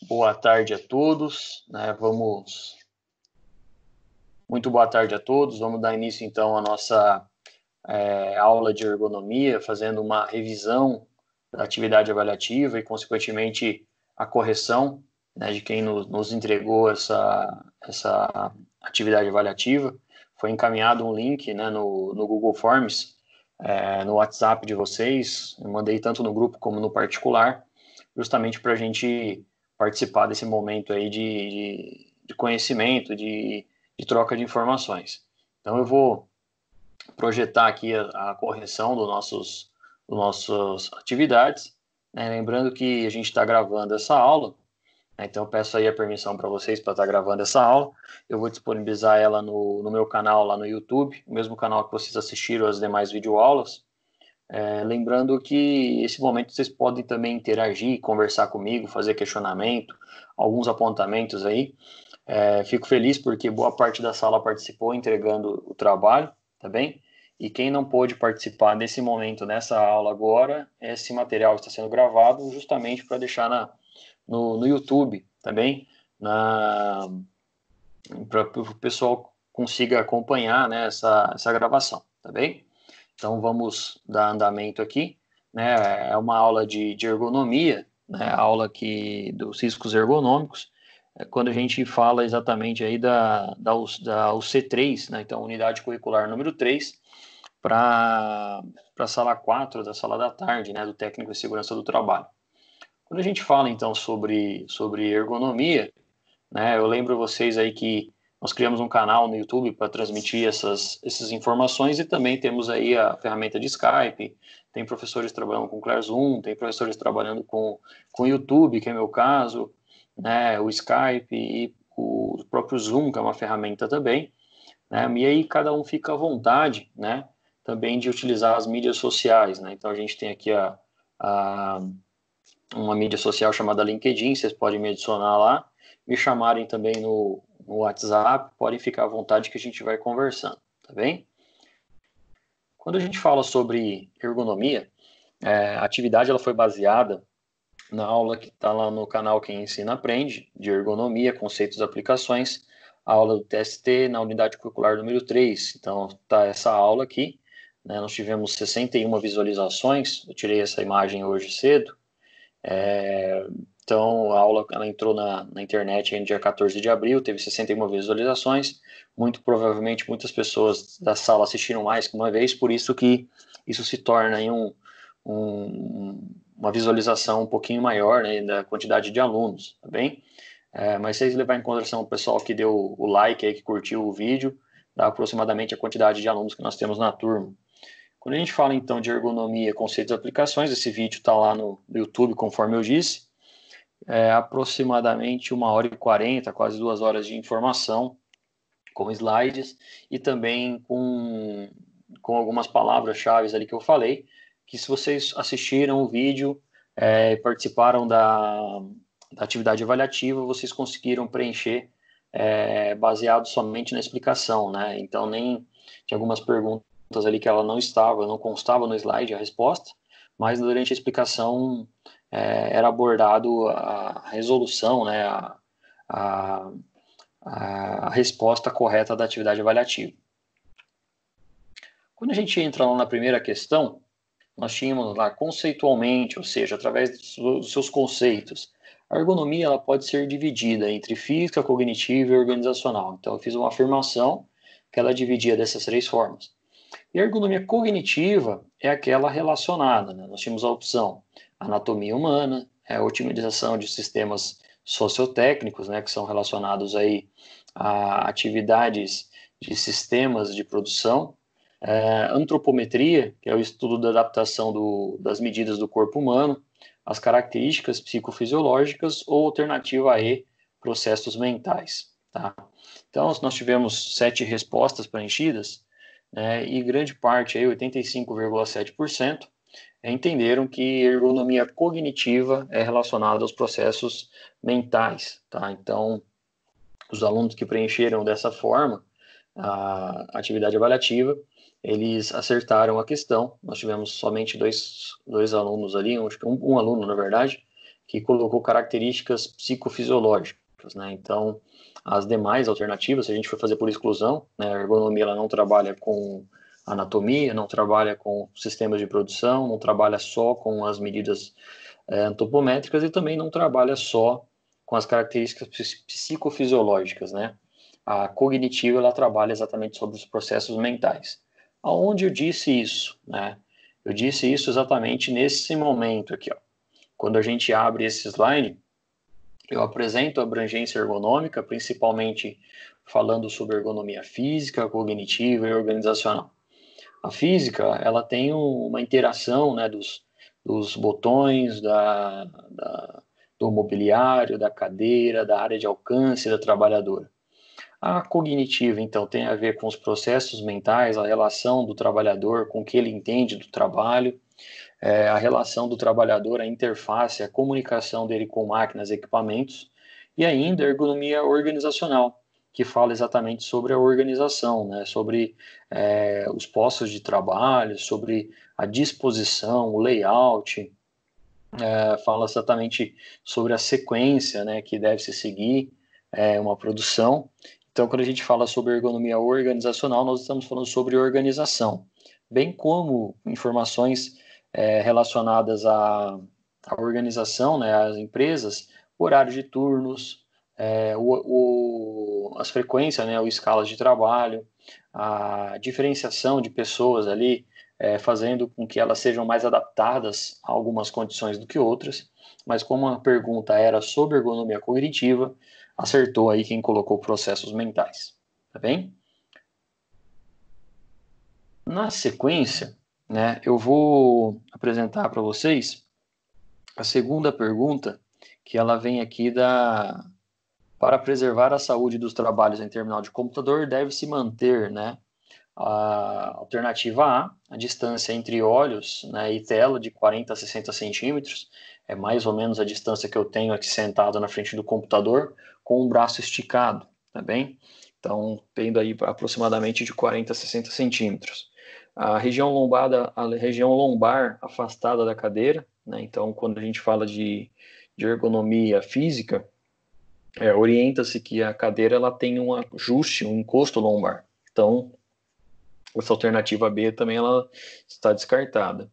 Boa tarde a todos, né? Muito boa tarde a todos. Vamos dar início então à nossa aula de ergonomia, fazendo uma revisão da atividade avaliativa e, consequentemente, a correção, né, de quem nos entregou essa atividade avaliativa. Foi encaminhado um link, né, no Google Forms, no WhatsApp de vocês. Eu mandei tanto no grupo como no particular, justamente para a gente participar desse momento aí de conhecimento, de troca de informações. Então, eu vou projetar aqui a correção das nossas atividades, né? Lembrando que a gente está gravando essa aula, né? Então eu peço aí a permissão para vocês para estar gravando essa aula. Eu vou disponibilizar ela no meu canal lá no YouTube, o mesmo canal que vocês assistiram as demais videoaulas. Lembrando que esse momento vocês podem também interagir, conversar comigo, fazer questionamento, alguns apontamentos aí. Fico feliz porque boa parte da sala participou entregando o trabalho, tá bem? E quem não pôde participar nesse momento, nessa aula agora, esse material está sendo gravado justamente para deixar no YouTube, tá bem? Para o pessoal consiga acompanhar, né, essa gravação, tá bem? Então vamos dar andamento aqui, né? É uma aula de ergonomia, né? Aula aqui dos riscos ergonômicos, quando a gente fala exatamente aí da UC3, né? Então, unidade curricular número 3, para a sala 4 da sala da tarde, né? Do técnico de segurança do trabalho. Quando a gente fala, então, sobre ergonomia, né? Eu lembro vocês aí que nós criamos um canal no YouTube para transmitir essas informações e também temos aí a ferramenta de Skype, tem professores trabalhando com Classroom, tem professores trabalhando com YouTube, que é meu caso, né, o Skype e o próprio Zoom, que é uma ferramenta também, né, e aí cada um fica à vontade, né, também de utilizar as mídias sociais, né, então a gente tem aqui uma mídia social chamada LinkedIn, vocês podem me adicionar lá, me chamarem também no WhatsApp, podem ficar à vontade que a gente vai conversando, tá bem? Quando a gente fala sobre ergonomia, a atividade ela foi baseada na aula que está lá no canal Quem Ensina Aprende, de ergonomia, conceitos e aplicações, a aula do TST na unidade curricular número 3. Então, está essa aula aqui, né? Nós tivemos 61 visualizações, eu tirei essa imagem hoje cedo. Então, a aula ela entrou na internet no dia 14 de abril, teve 61 visualizações. Muito provavelmente, muitas pessoas da sala assistiram mais que uma vez, por isso que isso se torna aí uma visualização um pouquinho maior, né, da quantidade de alunos, tá bem? Mas se vocês levarem em consideração o pessoal que deu o like aí, que curtiu o vídeo, dá aproximadamente a quantidade de alunos que nós temos na turma. Quando a gente fala então de ergonomia, conceitos e aplicações, esse vídeo está lá no YouTube, conforme eu disse, aproximadamente 1h40, quase 2 horas de informação, com slides e também com algumas palavras-chave ali que eu falei, que se vocês assistiram o vídeo, participaram da atividade avaliativa, vocês conseguiram preencher baseado somente na explicação, né? Então, nem tinha algumas perguntas ali que ela não constava no slide a resposta, mas durante a explicação era abordado a resolução, né? A, a resposta correta da atividade avaliativa. Quando a gente entra lá na primeira questão, nós tínhamos lá conceitualmente, ou seja, através dos seus conceitos, a ergonomia ela pode ser dividida entre física, cognitiva e organizacional. Então, eu fiz uma afirmação que ela dividia dessas 3 formas. E a ergonomia cognitiva é aquela relacionada, né? Nós tínhamos a opção anatomia humana, a otimização de sistemas sociotécnicos, né, que são relacionados aí a atividades de sistemas de produção, antropometria, que é o estudo da adaptação das medidas do corpo humano, as características psicofisiológicas ou alternativa a processos mentais. Tá? Então, nós tivemos 7 respostas preenchidas, e grande parte, 85,7%, entenderam que ergonomia cognitiva é relacionada aos processos mentais. Tá? Então, os alunos que preencheram dessa forma a atividade avaliativa, eles acertaram a questão. Nós tivemos somente dois alunos ali, um aluno, na verdade, que colocou características psicofisiológicas, né? Então, as demais alternativas, se a gente for fazer por exclusão, né, a ergonomia ela não trabalha com anatomia, não trabalha com sistemas de produção, não trabalha só com as medidas antropométricas e também não trabalha só com as características psicofisiológicas, né? A cognitiva ela trabalha exatamente sobre os processos mentais. Aonde eu disse isso, né? Eu disse isso exatamente nesse momento aqui, ó. Quando a gente abre esse slide, eu apresento a abrangência ergonômica, principalmente falando sobre ergonomia física, cognitiva e organizacional. A física, ela tem uma interação, né, dos botões, do mobiliário, da cadeira, da área de alcance da trabalhadora. A cognitiva, então, tem a ver com os processos mentais, a relação do trabalhador com o que ele entende do trabalho, a relação do trabalhador, a interface, a comunicação dele com máquinas e equipamentos, e ainda a ergonomia organizacional, que fala exatamente sobre a organização, né, sobre os postos de trabalho, sobre a disposição, o layout, fala exatamente sobre a sequência, né, que deve se seguir uma produção. Então, quando a gente fala sobre ergonomia organizacional, nós estamos falando sobre organização, bem como informações relacionadas à organização, né, às empresas, horário de turnos, as frequências, né, ou escalas de trabalho, a diferenciação de pessoas ali, fazendo com que elas sejam mais adaptadas a algumas condições do que outras, mas como a pergunta era sobre ergonomia cognitiva, acertou aí quem colocou processos mentais, tá bem? Na sequência, né, eu vou apresentar para vocês a segunda pergunta, que ela vem aqui para preservar a saúde dos trabalhos em terminal de computador, deve-se manter, né, a alternativa A distância entre olhos, né, e tela de 40 a 60 centímetros, é mais ou menos a distância que eu tenho aqui sentado na frente do computador, com o braço esticado, tá bem? Então, tendo aí aproximadamente de 40 a 60 centímetros. A região lombar afastada da cadeira, né, então quando a gente fala de ergonomia física, orienta-se que a cadeira ela tem um ajuste, um encosto lombar. Então, essa alternativa B também ela está descartada.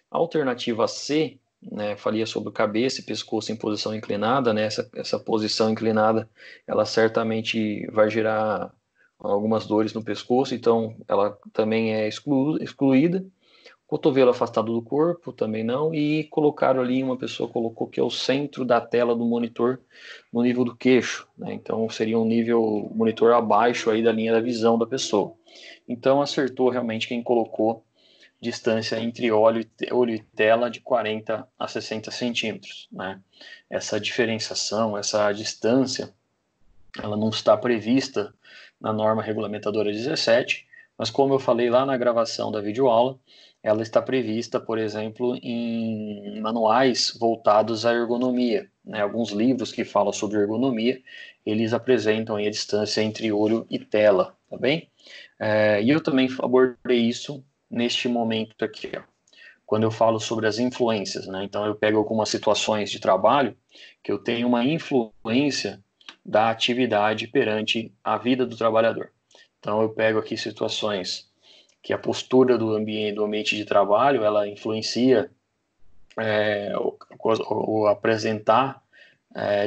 A alternativa C, né, falia sobre cabeça e pescoço em posição inclinada, né, essa posição inclinada, ela certamente vai gerar algumas dores no pescoço, então ela também é excluída. Cotovelo afastado do corpo, também não, e colocaram ali, uma pessoa colocou que é o centro da tela do monitor no nível do queixo, né? Então seria um nível monitor abaixo aí da linha da visão da pessoa. Então acertou realmente quem colocou distância entre olho e tela de 40 a 60 centímetros, né? Essa diferenciação, essa distância, ela não está prevista na norma regulamentadora 17, mas como eu falei lá na gravação da videoaula, ela está prevista, por exemplo, em manuais voltados à ergonomia, né? Alguns livros que falam sobre ergonomia, eles apresentam aí a distância entre olho e tela, tá bem? E eu também abordei isso neste momento aqui, ó, quando eu falo sobre as influências, né? Então eu pego algumas situações de trabalho que eu tenho uma influência da atividade perante a vida do trabalhador. Então eu pego aqui situações que a postura do ambiente de trabalho, ela influencia o apresentar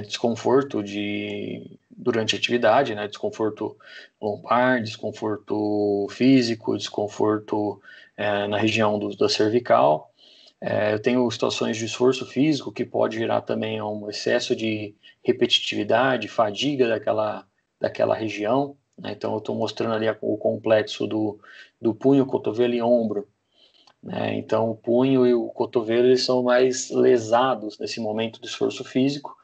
desconforto durante a atividade, né? Desconforto lombar, desconforto físico, desconforto na região da cervical. Eu tenho situações de esforço físico que pode gerar também um excesso de repetitividade, fadiga daquela região, né? Então eu estou mostrando ali o complexo do punho, cotovelo e ombro, né? Então o punho e o cotovelo eles são mais lesados nesse momento do esforço físico,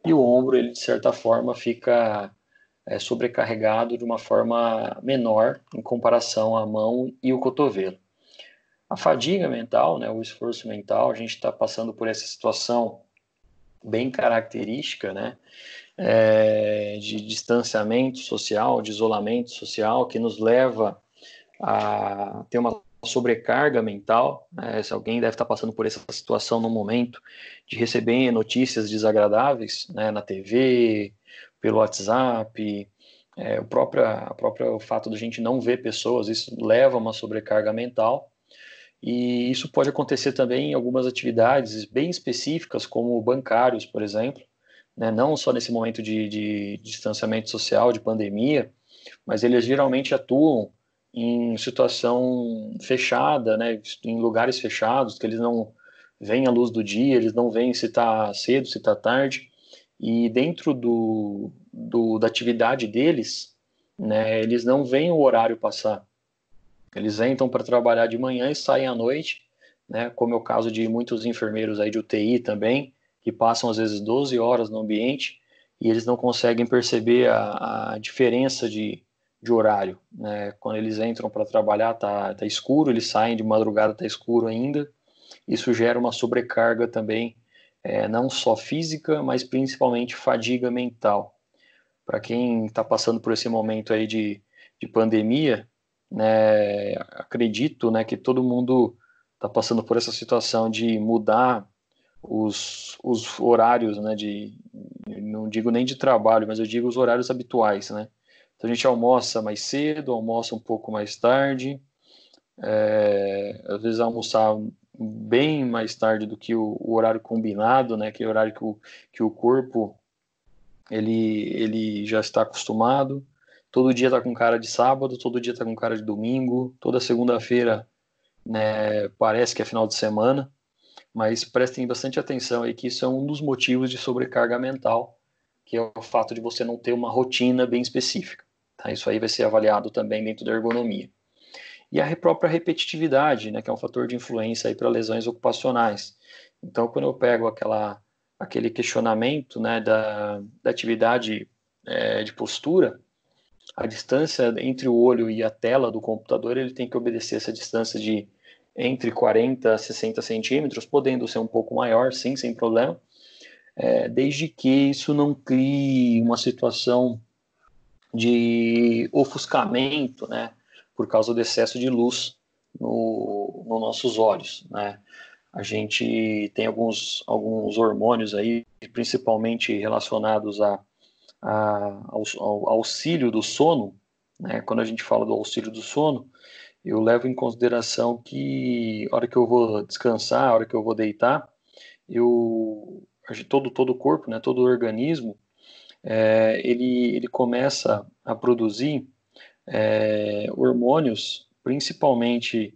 e o ombro, ele de certa forma fica sobrecarregado de uma forma menor em comparação à mão e o cotovelo. A fadiga mental, né, o esforço mental, a gente está passando por essa situação bem característica, né, de distanciamento social, de isolamento social, que nos leva a ter uma sobrecarga mental, né? Se alguém deve estar passando por essa situação no momento de receber notícias desagradáveis, né, na TV, pelo WhatsApp, o próprio fato de a gente não ver pessoas, isso leva a uma sobrecarga mental. E isso pode acontecer também em algumas atividades bem específicas, como bancários, por exemplo, né? Não só nesse momento de distanciamento social, de pandemia, mas eles geralmente atuam em situação fechada, né? Em lugares fechados, que eles não veem a luz do dia, eles não veem se está cedo, se está tarde, e dentro da atividade deles, né, eles não veem o horário passar. Eles entram para trabalhar de manhã e saem à noite, né, como é o caso de muitos enfermeiros aí de UTI também, que passam às vezes 12 horas no ambiente e eles não conseguem perceber a diferença de horário, né? Quando eles entram para trabalhar tá escuro, eles saem de madrugada, tá escuro ainda. Isso gera uma sobrecarga também, não só física, mas principalmente fadiga mental. Para quem está passando por esse momento aí de pandemia, né, acredito, né, que todo mundo está passando por essa situação de mudar os horários, né, não digo nem de trabalho, mas eu digo os horários habituais, né? Então a gente almoça mais cedo, almoça um pouco mais tarde, às vezes almoçar bem mais tarde do que o horário combinado, né, que é o horário que o corpo ele já está acostumado. Todo dia está com cara de sábado, todo dia está com cara de domingo, toda segunda-feira, né, parece que é final de semana, mas prestem bastante atenção aí que isso é um dos motivos de sobrecarga mental, que é o fato de você não ter uma rotina bem específica. Tá? Isso aí vai ser avaliado também dentro da ergonomia. E a própria repetitividade, né, que é um fator de influência para lesões ocupacionais. Então, quando eu pego aquele questionamento, né, da atividade de postura, a distância entre o olho e a tela do computador, ele tem que obedecer essa distância de entre 40 a 60 centímetros, podendo ser um pouco maior, sim, sem problema, desde que isso não crie uma situação de ofuscamento, né, por causa do excesso de luz nos nossos olhos, né. A gente tem alguns hormônios aí, principalmente relacionados ao auxílio do sono, né. Quando a gente fala do auxílio do sono, eu levo em consideração que a hora que eu vou descansar, a hora que eu vou deitar, todo o corpo, né, todo o organismo, ele começa a produzir hormônios, principalmente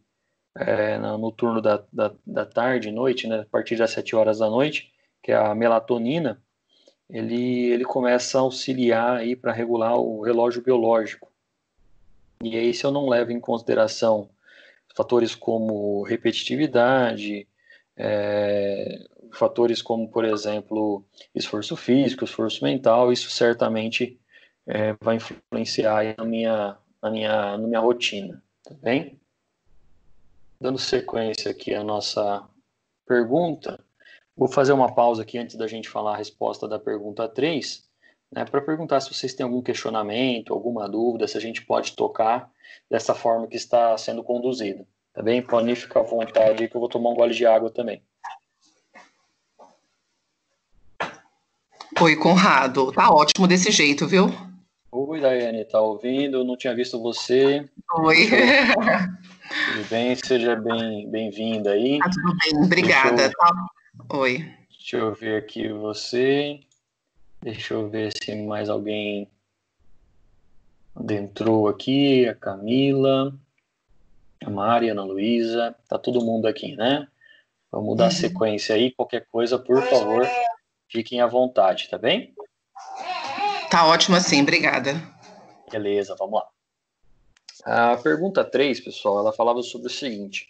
no turno da tarde e noite, né, a partir das 7 horas da noite, que é a melatonina, ele começa a auxiliar aí para regular o relógio biológico. E aí, se eu não levo em consideração fatores como repetitividade, fatores como, por exemplo, esforço físico, esforço mental, isso certamente vai influenciar aí na minha rotina, tá bem? Dando sequência aqui à nossa pergunta, vou fazer uma pausa aqui antes da gente falar a resposta da pergunta 3, né, para perguntar se vocês têm algum questionamento, alguma dúvida, se a gente pode tocar dessa forma que está sendo conduzida. Tá bem? Pode ficar à vontade que eu vou tomar um gole de água também. Oi, Conrado. Tá ótimo desse jeito, viu? Oi, Daiane, tá ouvindo? Eu não tinha visto você. Oi. Tudo bem? Seja bem-vinda aí. Tá tudo bem, obrigada. Oi. Deixa eu ver aqui você. Deixa eu ver se mais alguém adentrou aqui. A Camila, a Mari, a Ana Luísa. Tá todo mundo aqui, né? Vamos dar sequência aí. Qualquer coisa, por favor, fiquem à vontade, tá bem? Tá ótimo assim, obrigada. Beleza, vamos lá. A pergunta 3, pessoal, ela falava sobre o seguinte.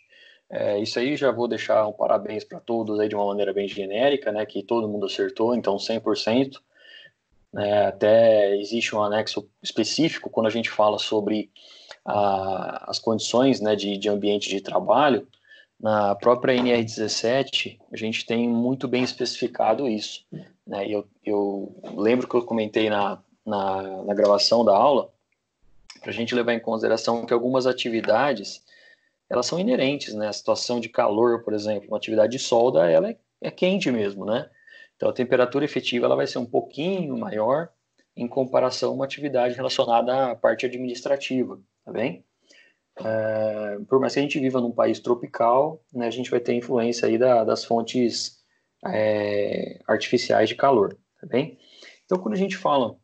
Isso aí já vou deixar um parabéns para todos aí de uma maneira bem genérica, né? Que todo mundo acertou, então 100%. Até existe um anexo específico quando a gente fala sobre as condições, né, de ambiente de trabalho. Na própria NR17, a gente tem muito bem especificado isso. Né? Eu lembro que eu comentei na gravação da aula, para a gente levar em consideração que algumas atividades elas são inerentes, né? A situação de calor, por exemplo, uma atividade de solda, ela é quente mesmo, né? Então, a temperatura efetiva ela vai ser um pouquinho maior em comparação a uma atividade relacionada à parte administrativa, tá bem? Por mais que a gente viva num país tropical, né, a gente vai ter influência aí das fontes artificiais de calor, tá bem? Então, quando a gente fala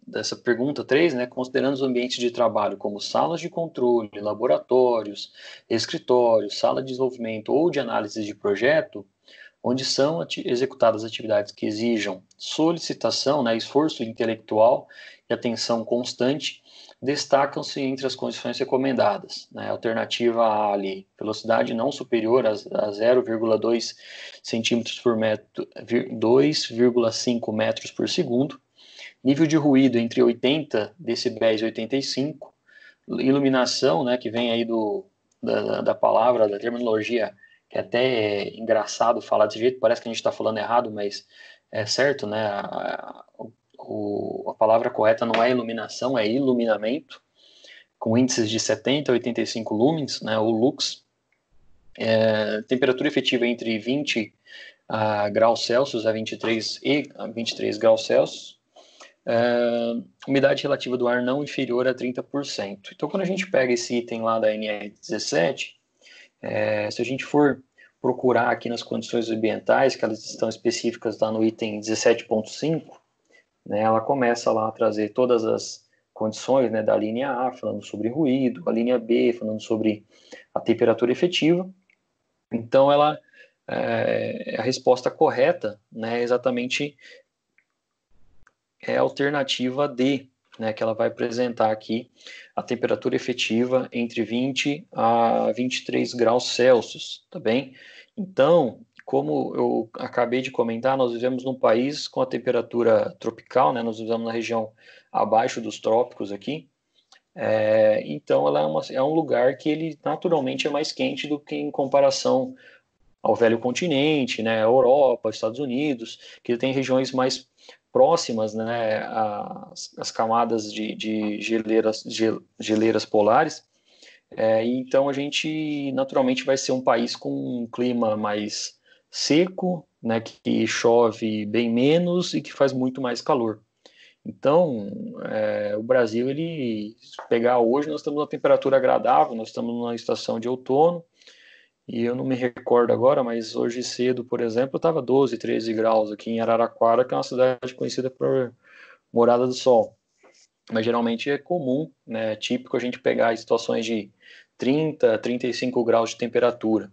dessa pergunta 3, né, considerando os ambientes de trabalho como salas de controle, laboratórios, escritórios, sala de desenvolvimento ou de análise de projeto, onde são executadas atividades que exijam solicitação, né, esforço intelectual e atenção constante, destacam-se entre as condições recomendadas. Né, alternativa A ali, velocidade não superior a 0,2 centímetros por metro, 2,5 metros por segundo, nível de ruído entre 80 decibéis e 85, iluminação, né, que vem aí da palavra, da terminologia, que até é engraçado falar desse jeito, parece que a gente está falando errado, mas é certo, né, a palavra correta não é iluminação, é iluminamento, com índices de 70 a 85 lumens, né, ou lux, temperatura efetiva entre 20 graus Celsius a 23 graus Celsius, umidade relativa do ar não inferior a 30%. Então, quando a gente pega esse item lá da NR17, se a gente for procurar aqui nas condições ambientais, que elas estão específicas lá no item 17.5, né, ela começa lá a trazer todas as condições, né, da linha A, falando sobre ruído, a linha B, falando sobre a temperatura efetiva. Então, a resposta correta, né, exatamente é a alternativa D, né, que ela vai apresentar aqui a temperatura efetiva entre 20 a 23 graus Celsius, tá bem? Então, como eu acabei de comentar, nós vivemos num país com a temperatura tropical, né, nós vivemos na região abaixo dos trópicos aqui, então ela é um lugar que ele naturalmente é mais quente do que em comparação ao velho continente, né, a Europa, Estados Unidos, que tem regiões mais próximas, né, às camadas de geleiras polares. Então a gente naturalmente vai ser um país com um clima mais seco, né, que chove bem menos e que faz muito mais calor. Então, o Brasil, ele, se pegar hoje, nós estamos numa temperatura agradável, nós estamos numa estação de outono, e eu não me recordo agora, mas hoje cedo, por exemplo, estava 12, 13 graus aqui em Araraquara, que é uma cidade conhecida por Morada do Sol. Mas geralmente é comum, né, é típico a gente pegar situações de 30, 35 graus de temperatura.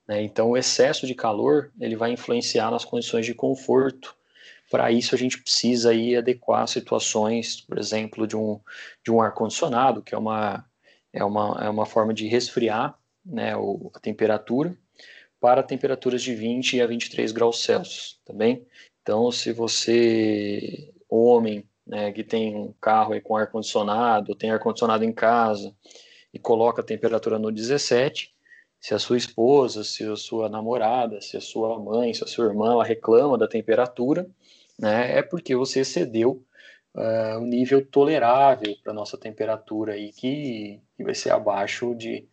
Né? Então o excesso de calor ele vai influenciar nas condições de conforto. Para isso a gente precisa aí adequar situações, por exemplo, de um ar-condicionado, que é uma forma de resfriar, né, a temperatura, para temperaturas de 20 a 23 graus Celsius, tá bem? Então, se você, homem, né, que tem um carro aí com ar-condicionado, tem ar-condicionado em casa e coloca a temperatura no 17, se a sua esposa, se a sua namorada, se a sua mãe, se a sua irmã ela reclama da temperatura, né, é porque você excedeu o nível tolerável para nossa temperatura aí, que vai ser abaixo de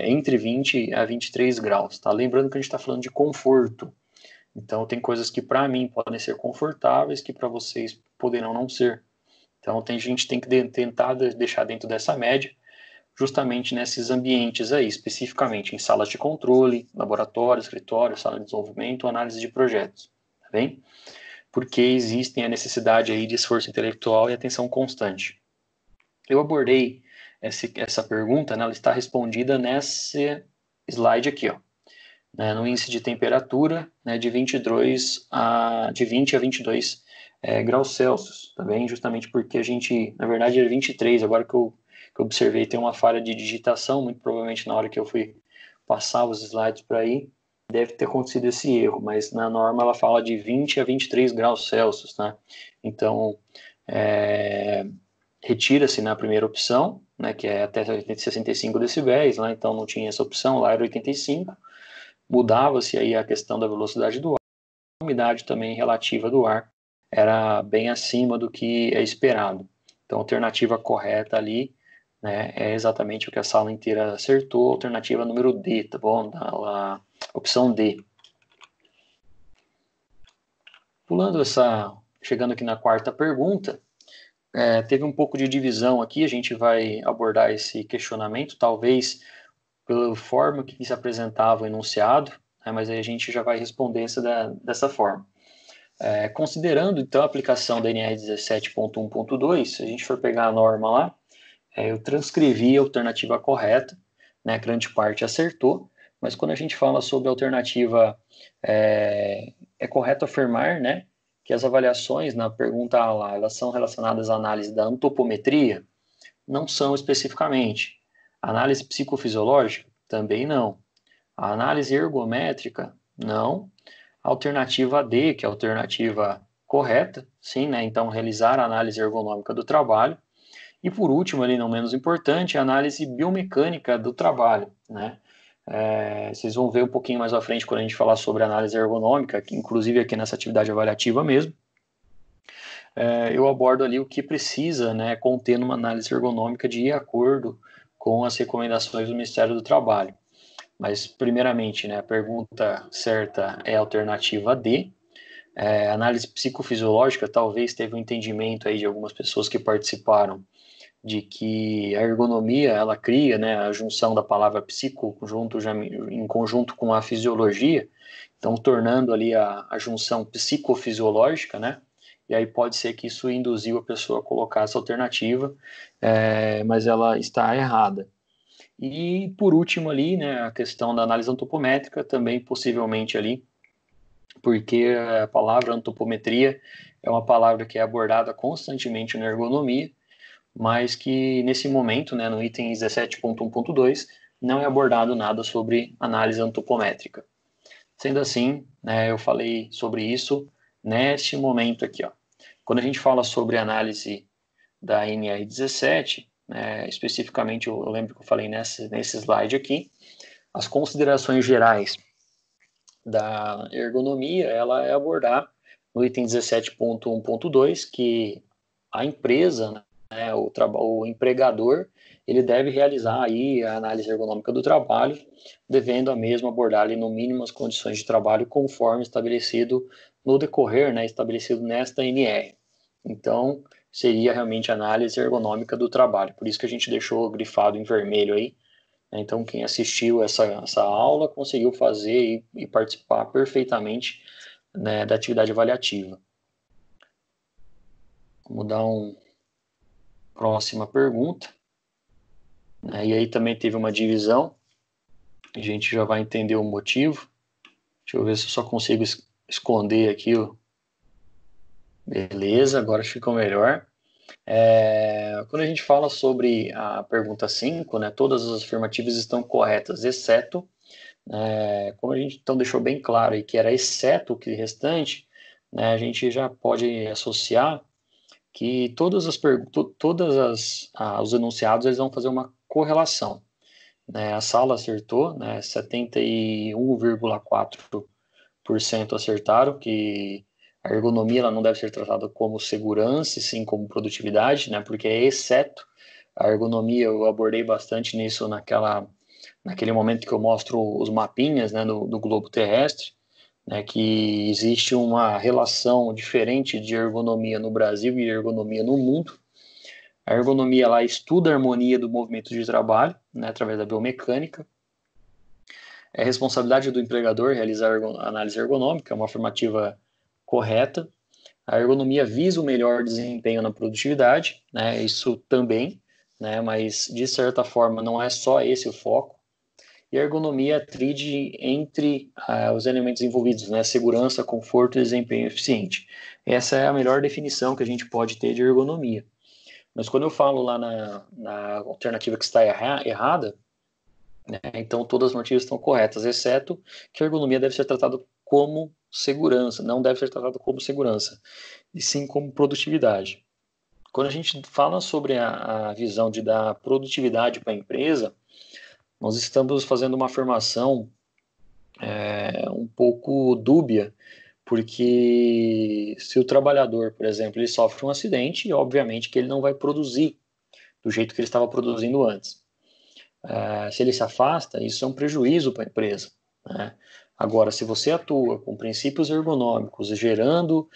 entre 20 a 23 graus, tá? Lembrando que a gente está falando de conforto. Então, tem coisas que para mim podem ser confortáveis que para vocês poderão não ser. Então, a gente tem que tentar deixar dentro dessa média, justamente nesses ambientes aí, especificamente em salas de controle, laboratório, escritório, sala de desenvolvimento, análise de projetos, tá bem? Porque existem a necessidade aí de esforço intelectual e atenção constante. Eu abordei essa pergunta, né, ela está respondida nesse slide aqui, ó, né, no índice de temperatura, né, de 20 a 22 graus Celsius, tá bem? Justamente porque a gente, na verdade, é 23, agora que eu observei, tem uma falha de digitação, muito provavelmente na hora que eu fui passar os slides para aí, deve ter acontecido esse erro, mas na norma ela fala de 20 a 23 graus Celsius, né? Então, retira-se na primeira opção, né, que é até 65 decibéis, lá então não tinha essa opção, lá era 85, mudava-se aí a questão da velocidade do ar, a umidade também relativa do ar era bem acima do que é esperado. Então a alternativa correta ali né? É exatamente o que a sala inteira acertou, alternativa número D, tá bom? A opção D. Chegando aqui na quarta pergunta, teve um pouco de divisão aqui, a gente vai abordar esse questionamento, talvez pela forma que se apresentava o enunciado, né, mas aí a gente já vai responder dessa forma. Considerando, então, a aplicação da NR 17.1.2, se a gente for pegar a norma lá, eu transcrevi a alternativa correta, né, grande parte acertou, mas quando a gente fala sobre a alternativa, é correto afirmar, né, que as avaliações na pergunta A lá, elas são relacionadas à análise da antropometria? Não são especificamente. A análise psicofisiológica? Também não. A análise ergométrica? Não. A alternativa D, que é a alternativa correta, sim, né, então realizar a análise ergonômica do trabalho. E por último, ali não menos importante, a análise biomecânica do trabalho, né? Vocês vão ver um pouquinho mais à frente quando a gente falar sobre análise ergonômica, que inclusive aqui nessa atividade avaliativa mesmo, eu abordo ali o que precisa, né, conter numa análise ergonômica de acordo com as recomendações do Ministério do Trabalho. Mas, primeiramente, né, a pergunta certa é a alternativa D. Análise psicofisiológica, talvez teve um entendimento aí de algumas pessoas que participaram de que a ergonomia, ela cria, né, a junção da palavra psico em conjunto com a fisiologia, então tornando ali a junção psicofisiológica, né, e aí pode ser que isso induziu a pessoa a colocar essa alternativa, mas ela está errada. E por último ali, né, a questão da análise antropométrica, também possivelmente ali, porque a palavra antropometria é uma palavra que é abordada constantemente na ergonomia, mas que nesse momento, né, no item 17.1.2, não é abordado nada sobre análise antropométrica. Sendo assim, né, eu falei sobre isso neste momento aqui. Ó. Quando a gente fala sobre análise da NR17, né, especificamente, eu lembro que eu falei nesse slide aqui, as considerações gerais da ergonomia, ela é abordar no item 17.1.2 que a empresa, né, o empregador, ele deve realizar aí a análise ergonômica do trabalho, devendo a mesma abordar ali no mínimo as condições de trabalho conforme estabelecido no decorrer, né, estabelecido nesta NR. Então, seria realmente a análise ergonômica do trabalho. Por isso que a gente deixou grifado em vermelho aí. Então, quem assistiu essa aula conseguiu fazer e participar perfeitamente, né, da atividade avaliativa. Vamos dar uma próxima pergunta. E aí também teve uma divisão. A gente já vai entender o motivo. Deixa eu ver se eu só consigo esconder aqui. Beleza, agora ficou melhor. Quando a gente fala sobre a pergunta 5, né, todas as afirmativas estão corretas, exceto, como a gente então deixou bem claro aí que era exceto o que restante, né, a gente já pode associar que os enunciados eles vão fazer uma correlação. Né, a sala acertou, né, 71,4% acertaram que a ergonomia ela não deve ser tratada como segurança, e sim como produtividade, né, porque é exceto a ergonomia, eu abordei bastante nisso naquele momento que eu mostro os mapinhas, né, do globo terrestre, né, que existe uma relação diferente de ergonomia no Brasil e ergonomia no mundo. A ergonomia ela estuda a harmonia do movimento de trabalho, né, através da biomecânica. É responsabilidade do empregador realizar a análise ergonômica, é uma afirmativa correta. A ergonomia visa o melhor desempenho na produtividade, né, isso também, né, mas de certa forma não é só esse o foco. E a ergonomia tride entre os elementos envolvidos, né, segurança, conforto e desempenho eficiente. Essa é a melhor definição que a gente pode ter de ergonomia. Mas quando eu falo lá na alternativa que está errada, né, então todas as alternativas estão corretas, exceto que a ergonomia deve ser tratada como segurança, não deve ser tratada como segurança, e sim como produtividade. Quando a gente fala sobre a visão de dar produtividade para a empresa, nós estamos fazendo uma afirmação um pouco dúbia, porque se o trabalhador, por exemplo, ele sofre um acidente, obviamente que ele não vai produzir do jeito que ele estava produzindo antes. Se ele se afasta, isso é um prejuízo para a empresa, né? Agora, se você atua com princípios ergonômicos, gerando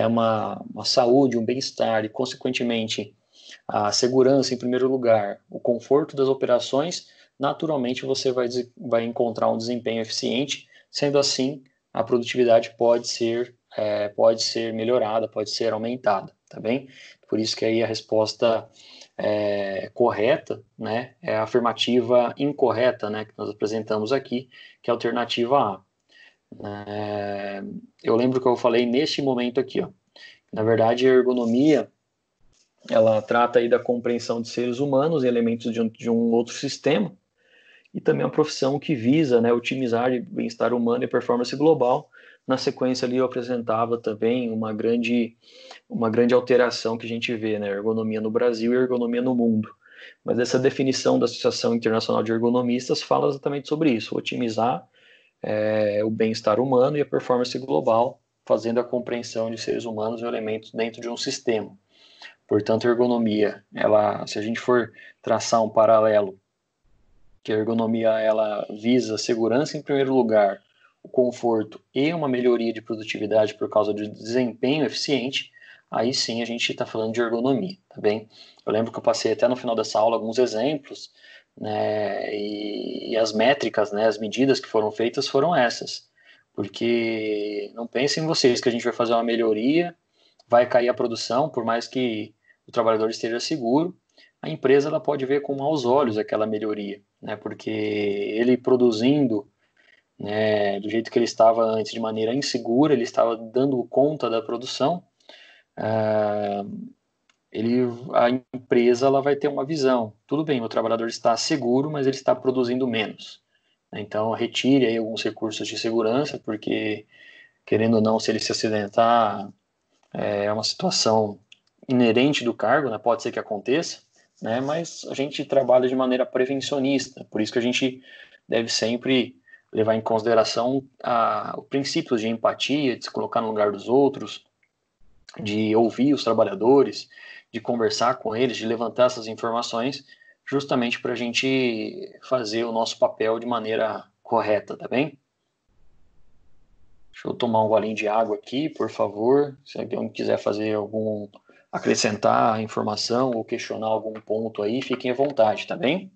uma saúde, um bem-estar e, consequentemente, a segurança em primeiro lugar, o conforto das operações, naturalmente você vai encontrar um desempenho eficiente. Sendo assim, a produtividade pode ser melhorada, pode ser aumentada, tá bem? Por isso que aí a resposta correta, né, é a afirmativa incorreta, né, que nós apresentamos aqui, que é a alternativa A. Eu lembro que eu falei neste momento aqui, ó, na verdade a ergonomia ela trata aí da compreensão de seres humanos e elementos de um outro sistema, e também é uma profissão que visa, né, otimizar o bem-estar humano e performance global. Na sequência ali eu apresentava também uma grande alteração que a gente vê, né, ergonomia no Brasil e ergonomia no mundo. Mas essa definição da Associação Internacional de Ergonomistas fala exatamente sobre isso, otimizar o bem-estar humano e a performance global, fazendo a compreensão de seres humanos e elementos dentro de um sistema. Portanto, a ergonomia, se a gente for traçar um paralelo, que a ergonomia ela visa a segurança em primeiro lugar, o conforto e uma melhoria de produtividade por causa de desempenho eficiente, aí sim a gente está falando de ergonomia, tá bem? Eu lembro que eu passei até no final dessa aula alguns exemplos, né, e as métricas, né, as medidas que foram feitas foram essas, porque não pensem vocês que a gente vai fazer uma melhoria, vai cair a produção, por mais que o trabalhador esteja seguro, a empresa ela pode ver com maus olhos aquela melhoria, né, porque ele produzindo, né, do jeito que ele estava antes, de maneira insegura, ele estava dando conta da produção, a empresa ela vai ter uma visão. Tudo bem, o trabalhador está seguro, mas ele está produzindo menos. Então, retire aí alguns recursos de segurança, porque, querendo ou não, se ele se acidentar, é uma situação inerente do cargo, né? Pode ser que aconteça, né? Mas a gente trabalha de maneira prevencionista, por isso que a gente deve sempre levar em consideração os princípios de empatia, de se colocar no lugar dos outros, de ouvir os trabalhadores, de conversar com eles, de levantar essas informações, justamente para a gente fazer o nosso papel de maneira correta, tá bem? Deixa eu tomar um golinho de água aqui, por favor. Se alguém quiser acrescentar informação ou questionar algum ponto aí, fiquem à vontade, tá bem?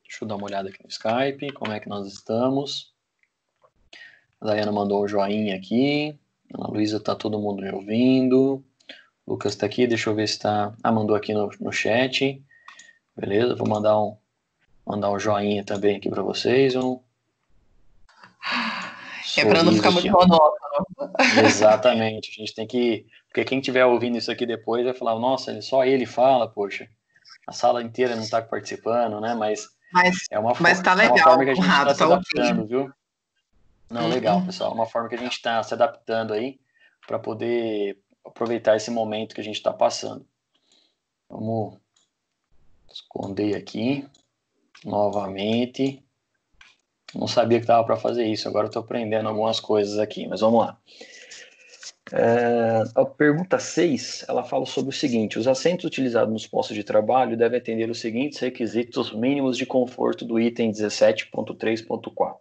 Deixa eu dar uma olhada aqui no Skype, como é que nós estamos. A Dayana mandou um joinha aqui. A Luísa, tá todo mundo me ouvindo. O Lucas tá aqui, deixa eu ver se tá... mandou aqui no chat. Beleza, vou mandar um joinha também aqui para vocês. Para não ficar muito monótono. Exatamente, a gente tem que... Porque quem estiver ouvindo isso aqui depois vai falar, nossa, só ele fala, poxa, a sala inteira não está participando, né? Mas tá legal, uma forma que a gente está se tá adaptando, okay. Viu? Não, legal, pessoal. Uma forma que a gente está se adaptando aí para poder aproveitar esse momento que a gente está passando. Vamos esconder aqui novamente. Não sabia que dava para fazer isso, agora estou aprendendo algumas coisas aqui, mas vamos lá. A pergunta 6, ela fala sobre o seguinte: os assentos utilizados nos postos de trabalho devem atender os seguintes requisitos mínimos de conforto do item 17.3.4.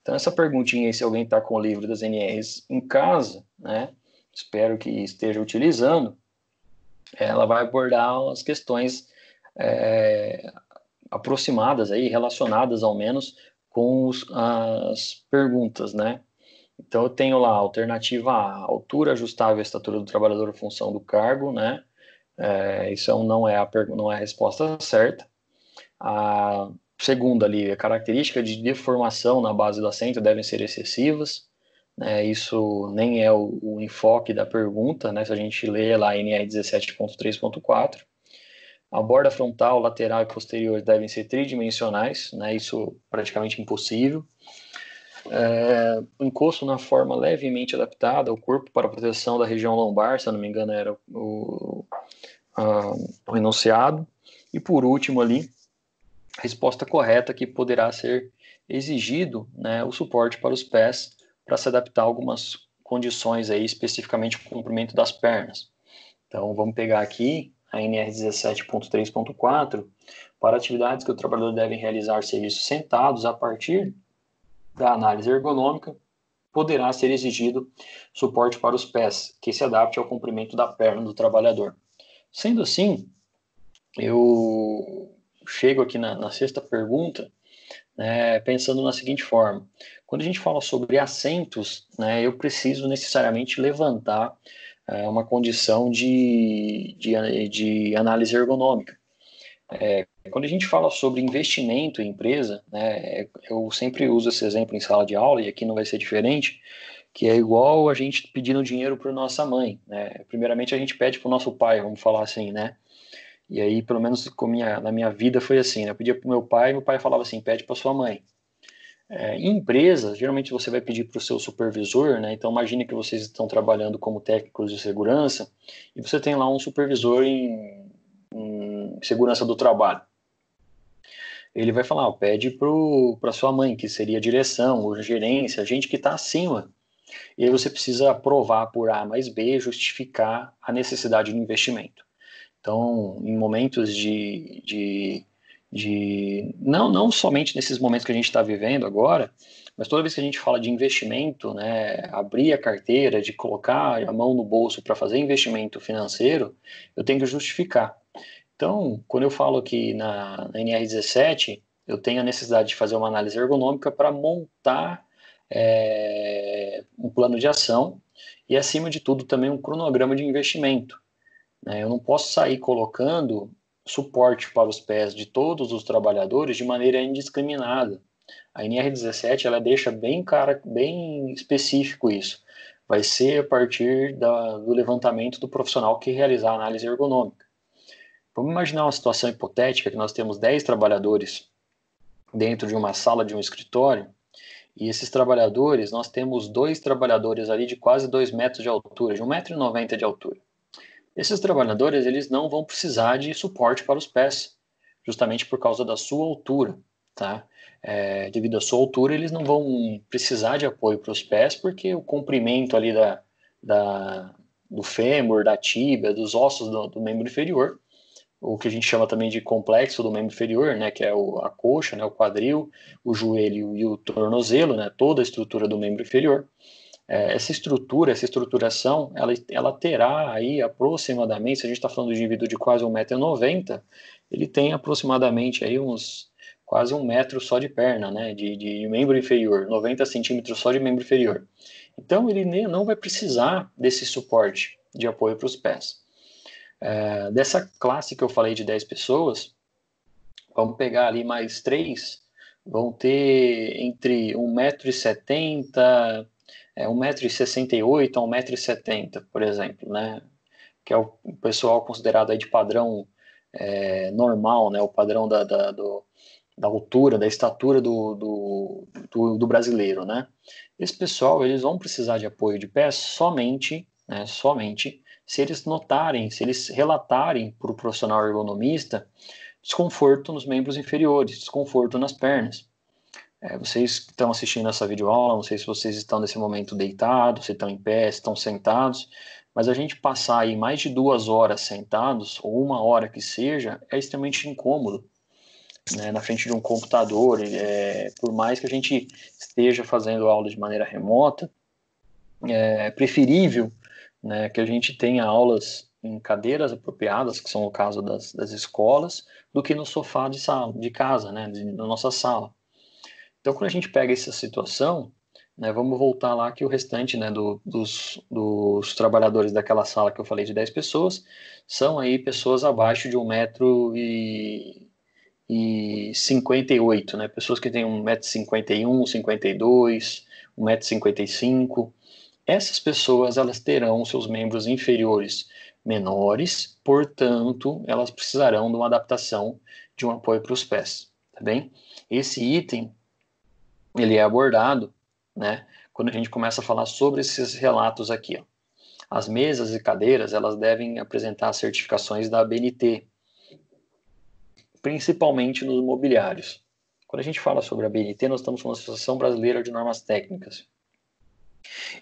Então, essa perguntinha aí, se alguém está com o livro das NRs em casa, né, espero que esteja utilizando, ela vai abordar as questões aproximadas aí, relacionadas ao menos com as perguntas, né? Então eu tenho lá a alternativa A, altura ajustável à estatura do trabalhador em função do cargo, né? Isso não é a resposta certa. A segunda ali, a característica de deformação na base do assento devem ser excessivas, né? Isso nem é o enfoque da pergunta, né? Se a gente lê lá NR 17.3.4. A borda frontal, lateral e posterior devem ser tridimensionais, né? Isso é praticamente impossível. O encosto na forma levemente adaptada, o corpo para proteção da região lombar, se eu não me engano era o enunciado. E por último ali, a resposta correta que poderá ser exigido, né, o suporte para os pés para se adaptar a algumas condições aí, especificamente o comprimento das pernas. Então, vamos pegar aqui a NR 17.3.4, para atividades que o trabalhador deve realizar serviços sentados a partir da análise ergonômica, poderá ser exigido suporte para os pés, que se adapte ao comprimento da perna do trabalhador. Sendo assim, eu chego aqui na sexta pergunta, né, pensando na seguinte forma: quando a gente fala sobre assentos, né, eu preciso necessariamente levantar uma condição de análise ergonômica. Quando a gente fala sobre investimento em empresa, né, eu sempre uso esse exemplo em sala de aula, e aqui não vai ser diferente, que é igual a gente pedindo dinheiro para nossa mãe, né? Primeiramente a gente pede para o nosso pai, vamos falar assim, né? E aí, pelo menos na minha vida foi assim, né? Eu pedia para o meu pai falava assim, pede para sua mãe. Em empresas, geralmente você vai pedir para o seu supervisor, né? Então imagine que vocês estão trabalhando como técnicos de segurança e você tem lá um supervisor em segurança do trabalho. Ele vai falar, pede para sua mãe, que seria a direção, ou a gerência, a gente que está acima. E aí você precisa provar por A mais B, justificar a necessidade de investimento. Então, em momentos não somente nesses momentos que a gente está vivendo agora, mas toda vez que a gente fala de investimento, né, abrir a carteira, de colocar a mão no bolso para fazer investimento financeiro, eu tenho que justificar. Então, quando eu falo aqui na NR17, eu tenho a necessidade de fazer uma análise ergonômica para montar um plano de ação e, acima de tudo, também um cronograma de investimento. Né? Eu não posso sair colocando suporte para os pés de todos os trabalhadores de maneira indiscriminada. A NR17 ela deixa bem específico isso. Vai ser a partir do levantamento do profissional que realizar a análise ergonômica. Vamos imaginar uma situação hipotética que nós temos 10 trabalhadores dentro de uma sala de um escritório, e esses trabalhadores, nós temos 2 trabalhadores ali de quase 2 metros de altura, de 1,90 m de altura. Esses trabalhadores, eles não vão precisar de suporte para os pés, justamente por causa da sua altura, tá? Devido à sua altura, eles não vão precisar de apoio para os pés, porque o comprimento ali do fêmur, da tíbia, dos ossos do membro inferior, o que a gente chama também de complexo do membro inferior, né, que é a coxa, né, o quadril, o joelho e o tornozelo, né, toda a estrutura do membro inferior. Essa estruturação, ela terá aí aproximadamente, se a gente está falando de um indivíduo de quase 1,90 m, ele tem aproximadamente aí quase 1 metro só de perna, né, de membro inferior, 90 centímetros só de membro inferior. Então ele não vai precisar desse suporte de apoio para os pés. Dessa classe que eu falei de 10 pessoas, vamos pegar ali mais 3, vão ter entre 1,70 m, 1,68 m a 1,70 m, por exemplo, né? Que é o pessoal considerado aí de padrão normal, né? O padrão da altura, da estatura do brasileiro, né? Esse pessoal, eles vão precisar de apoio de pé somente, né, somente se eles notarem, se eles relatarem para o profissional ergonomista desconforto nos membros inferiores, desconforto nas pernas. Vocês que estão assistindo essa videoaula, não sei se vocês estão nesse momento deitados, se estão em pé, se estão sentados, mas a gente passar aí mais de 2 horas sentados, ou 1 hora que seja, é extremamente incômodo, né, na frente de um computador. Por mais que a gente esteja fazendo aula de maneira remota, é preferível, né, que a gente tenha aulas em cadeiras apropriadas, que são o caso das escolas, do que no sofá de casa, né, na nossa sala. Então, quando a gente pega essa situação, né, vamos voltar lá que o restante, né, dos trabalhadores daquela sala que eu falei de 10 pessoas, são aí pessoas abaixo de 1,58 m, né, pessoas que têm 1,51 m, 52, 1,55 m. Essas pessoas, elas terão seus membros inferiores menores, portanto, elas precisarão de uma adaptação de um apoio para os pés, tá bem? Esse item, ele é abordado, né, quando a gente começa a falar sobre esses relatos aqui, ó. As mesas e cadeiras, elas devem apresentar certificações da ABNT, principalmente nos mobiliários. Quando a gente fala sobre a BNT, nós estamos falando da Associação Brasileira de Normas Técnicas.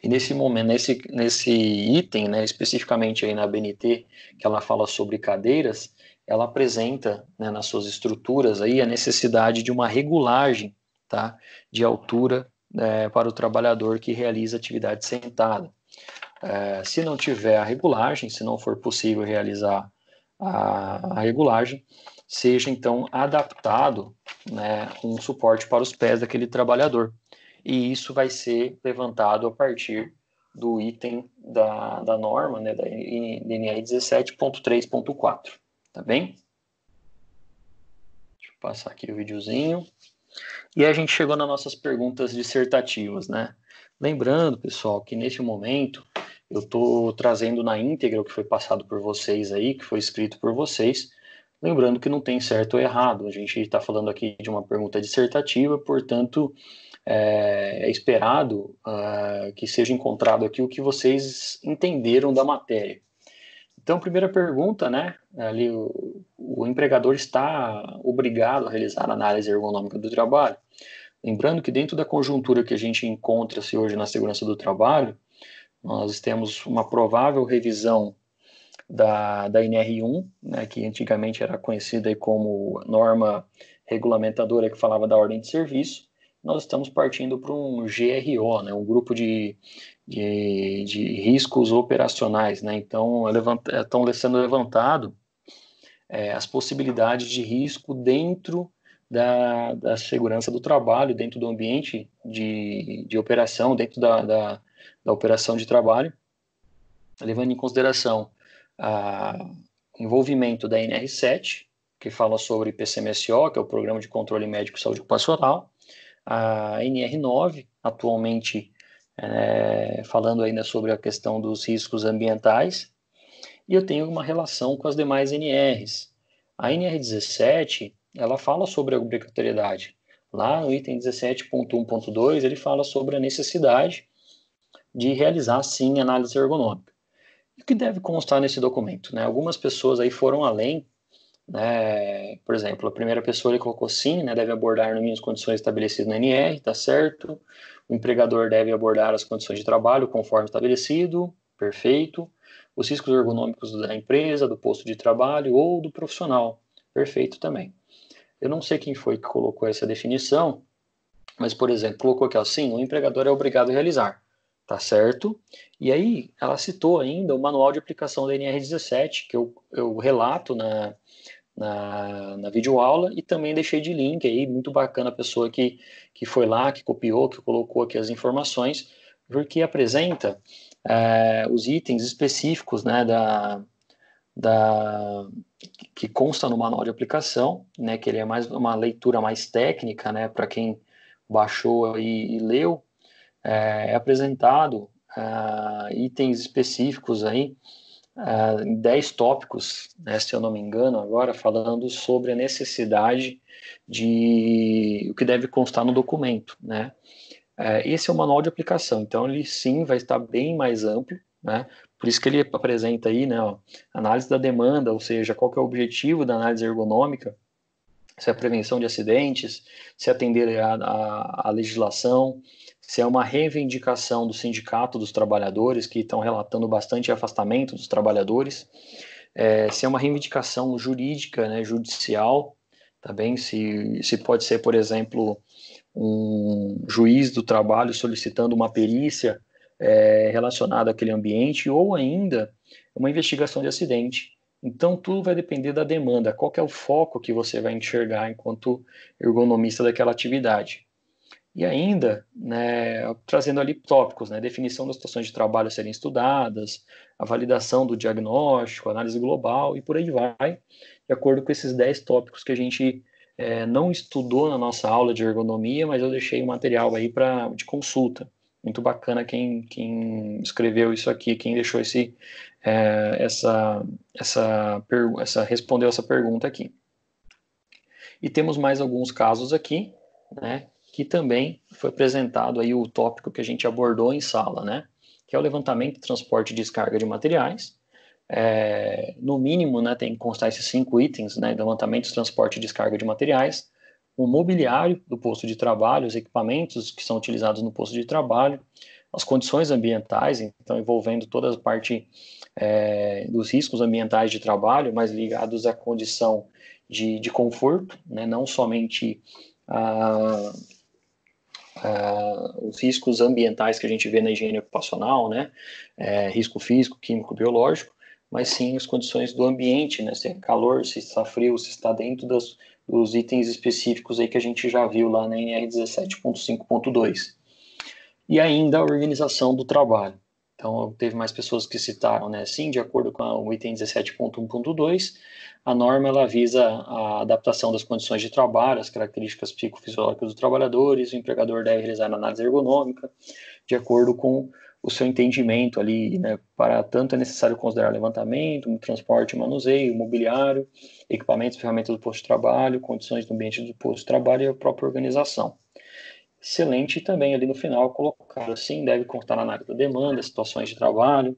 E nesse momento, nesse item, né, especificamente aí na BNT, que ela fala sobre cadeiras, ela apresenta, né, nas suas estruturas aí a necessidade de uma regulagem, tá, de altura para o trabalhador que realiza atividade sentada. Se não tiver a regulagem, se não for possível realizar a regulagem, seja então adaptado, né, um suporte para os pés daquele trabalhador. E isso vai ser levantado a partir do item da norma, né, da NR 17.3.4, tá bem? Deixa eu passar aqui o videozinho. E a gente chegou nas nossas perguntas dissertativas, né? Lembrando, pessoal, que nesse momento eu estou trazendo na íntegra o que foi passado por vocês aí, que foi escrito por vocês. Lembrando que não tem certo ou errado, a gente está falando aqui de uma pergunta dissertativa, portanto, é esperado que seja encontrado aqui o que vocês entenderam da matéria. Então, primeira pergunta, né? Ali o empregador está obrigado a realizar a análise ergonômica do trabalho. Lembrando que dentro da conjuntura que a gente encontra-se hoje na segurança do trabalho, nós temos uma provável revisão da NR1, né, que antigamente era conhecida como norma regulamentadora que falava da ordem de serviço. Nós estamos partindo para um GRO, né, um grupo de riscos operacionais, né? Então, estão sendo levantado as possibilidades de risco dentro da segurança do trabalho, dentro do ambiente de operação, dentro da operação de trabalho, levando em consideração o envolvimento da NR7, que fala sobre PCMSO, que é o Programa de Controle Médico e Saúde Ocupacional, a NR9, atualmente falando ainda sobre a questão dos riscos ambientais, e eu tenho uma relação com as demais NRs. A NR17, ela fala sobre a obrigatoriedade. Lá no item 17.1.2, ele fala sobre a necessidade de realizar, sim, análise ergonômica. O que deve constar nesse documento? Né? Algumas pessoas aí foram além, né? Por exemplo, a primeira pessoa ele colocou sim, né? Deve abordar no mínimo as condições estabelecidas na NR, tá certo. O empregador deve abordar as condições de trabalho conforme estabelecido, perfeito. Os riscos ergonômicos da empresa, do posto de trabalho ou do profissional, perfeito também. Eu não sei quem foi que colocou essa definição, mas, por exemplo, colocou aqui, ó, sim, o empregador é obrigado a realizar, tá certo? E aí, ela citou ainda o manual de aplicação da NR17, que eu relato na videoaula, e também deixei de link aí, muito bacana a pessoa que foi lá, que copiou, que colocou aqui as informações, porque apresenta os itens específicos, né, que consta no manual de aplicação, né, que ele é mais uma leitura mais técnica, né, para quem baixou e leu, apresentado itens específicos aí, 10 tópicos, né, se eu não me engano, agora falando sobre a necessidade de o que deve constar no documento, né? Esse é o manual de aplicação, então ele sim vai estar bem mais amplo, né? Por isso que ele apresenta aí, né, ó, análise da demanda, ou seja, qual que é o objetivo da análise ergonômica, se é a prevenção de acidentes, se atender à legislação, se é uma reivindicação do sindicato dos trabalhadores, que estão relatando bastante afastamento dos trabalhadores, se é uma reivindicação jurídica, né, judicial, tá bem? Se pode ser, por exemplo, um juiz do trabalho solicitando uma perícia relacionada àquele ambiente, ou ainda uma investigação de acidente. Então, tudo vai depender da demanda, qual que é o foco que você vai enxergar enquanto ergonomista daquela atividade. E ainda, né, trazendo ali tópicos, né, definição das situações de trabalho a serem estudadas, a validação do diagnóstico, análise global e por aí vai, de acordo com esses 10 tópicos que a gente não estudou na nossa aula de ergonomia, mas eu deixei o material aí de consulta. Muito bacana quem escreveu isso aqui, quem deixou respondeu essa pergunta aqui. E temos mais alguns casos aqui, né, que também foi apresentado aí o tópico que a gente abordou em sala, né, que é o levantamento, transporte e descarga de materiais, no mínimo, né, tem que constar esses 5 itens, né, levantamento, transporte e descarga de materiais, o mobiliário do posto de trabalho, os equipamentos que são utilizados no posto de trabalho, as condições ambientais, então envolvendo toda a parte dos riscos ambientais de trabalho, mas ligados à condição de conforto, né, não somente os riscos ambientais que a gente vê na higiene ocupacional, né, risco físico, químico, biológico, mas sim as condições do ambiente, né, se é calor, se está frio, se está dentro dos itens específicos aí que a gente já viu lá na NR 17.5.2. E ainda a organização do trabalho. Então, teve mais pessoas que citaram, né, sim, de acordo com o item 17.1.2, a norma ela visa a adaptação das condições de trabalho, as características psicofisiológicas dos trabalhadores, o empregador deve realizar análise ergonômica, de acordo com o seu entendimento ali, né, para tanto é necessário considerar levantamento, transporte, manuseio, mobiliário, equipamentos, ferramentas do posto de trabalho, condições do ambiente do posto de trabalho e a própria organização. Excelente, e também ali no final colocar assim, deve constar na análise da demanda, situações de trabalho,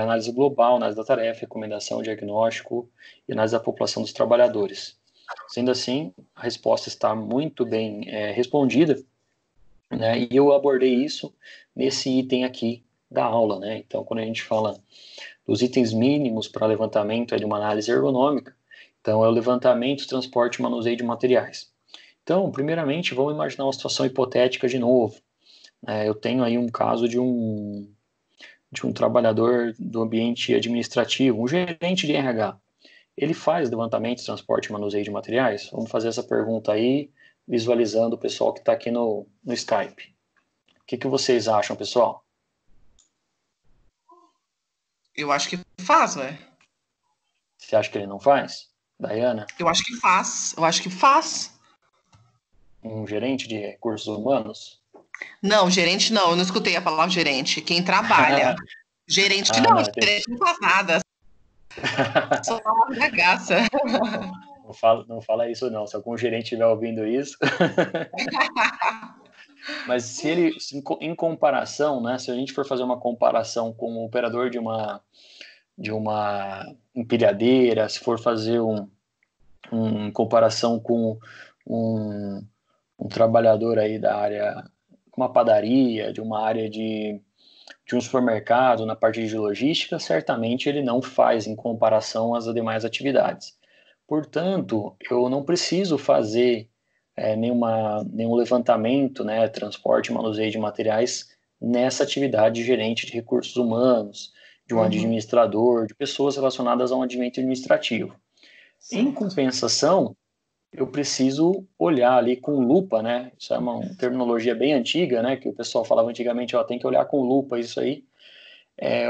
análise global, análise da tarefa, recomendação, diagnóstico e análise da população dos trabalhadores. Sendo assim, a resposta está muito bem respondida, né, e eu abordei isso nesse item aqui da aula, né? Então, quando a gente fala dos itens mínimos para levantamento de uma análise ergonômica, então é o levantamento, transporte e manuseio de materiais. Então, primeiramente, vamos imaginar uma situação hipotética de novo. Eu tenho aí um caso de um trabalhador do ambiente administrativo, um gerente de RH. Ele faz levantamento, transporte e manuseio de materiais? Vamos fazer essa pergunta aí, visualizando o pessoal que está aqui no Skype. O que vocês acham, pessoal? Eu acho que faz, ué. Você acha que ele não faz? Dayana? Eu acho que faz. Eu acho que faz. Um gerente de recursos humanos? Não, gerente não. Eu não escutei a palavra gerente. Quem trabalha. Gerente não. Não, Gerente não faz nada. Só dá uma bagaça. não fala isso não. Se algum gerente estiver ouvindo isso... Mas se ele, em comparação, né, se a gente for fazer uma comparação com o operador de uma empilhadeira, se for fazer uma comparação com um trabalhador aí da área, uma padaria, de uma área de um supermercado, na parte de logística, certamente ele não faz em comparação às demais atividades. Portanto, eu não preciso fazer nenhum levantamento, né, transporte e manuseio de materiais nessa atividade de gerente de recursos humanos, de um administrador, de pessoas relacionadas a um ambiente administrativo. Em compensação, eu preciso olhar ali com lupa, né? Isso é uma terminologia bem antiga, né? Que o pessoal falava antigamente, ó, tem que olhar com lupa, isso aí.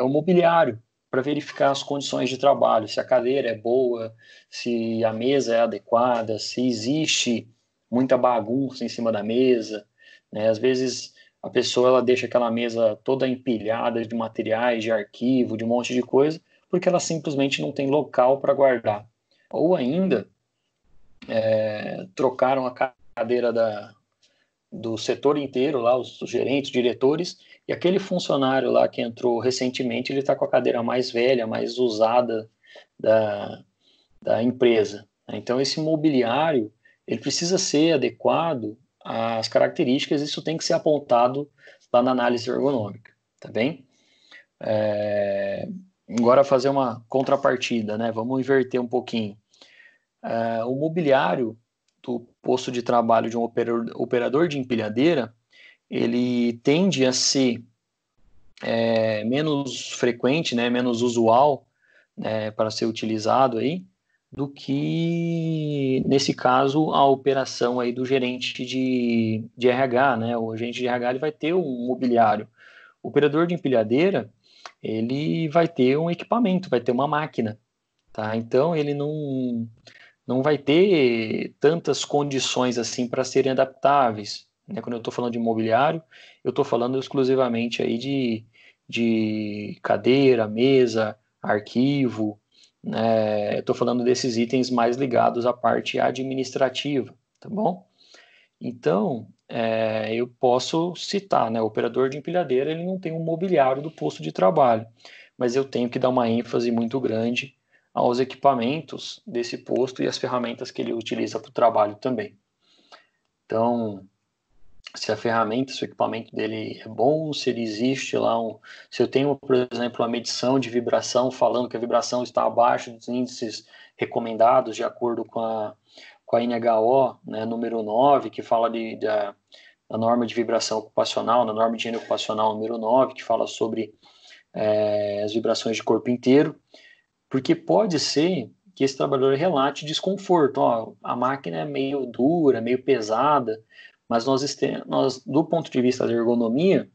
O mobiliário, para verificar as condições de trabalho, se a cadeira é boa, se a mesa é adequada, se existe muita bagunça em cima da mesa, né? Às vezes a pessoa ela deixa aquela mesa toda empilhada de materiais, de arquivo, de um monte de coisa, porque ela simplesmente não tem local para guardar. Ou ainda, trocaram a cadeira do setor inteiro, lá, os gerentes, diretores, e aquele funcionário lá que entrou recentemente, ele está com a cadeira mais velha, mais usada da empresa. Então, esse mobiliário, ele precisa ser adequado às características, isso tem que ser apontado lá na análise ergonômica, tá bem? Agora fazer uma contrapartida, né? Vamos inverter um pouquinho. O mobiliário do posto de trabalho de um operador de empilhadeira, ele tende a ser menos frequente, né, menos usual, né, para ser utilizado aí, do que, nesse caso, a operação aí do gerente de RH, né? O gerente de RH ele vai ter um mobiliário. O operador de empilhadeira, ele vai ter um equipamento, vai ter uma máquina, tá? Então, ele não vai ter tantas condições assim para serem adaptáveis, né? Quando eu estou falando de imobiliário, eu estou falando exclusivamente aí de cadeira, mesa, arquivo, né? Eu estou falando desses itens mais ligados à parte administrativa, tá bom? Então, eu posso citar, né? O operador de empilhadeira ele não tem um mobiliário do posto de trabalho, mas eu tenho que dar uma ênfase muito grande aos equipamentos desse posto e as ferramentas que ele utiliza para o trabalho também. Então, se a ferramenta, se o equipamento dele é bom, se ele existe lá, se eu tenho, por exemplo, a medição de vibração falando que a vibração está abaixo dos índices recomendados de acordo com a NHO, né, número 9, que fala da norma de vibração ocupacional, na norma de higiene ocupacional número 9, que fala sobre as vibrações de corpo inteiro, porque pode ser que esse trabalhador relate desconforto. Ó, a máquina é meio dura, meio pesada, mas nós, do ponto de vista da ergonomia,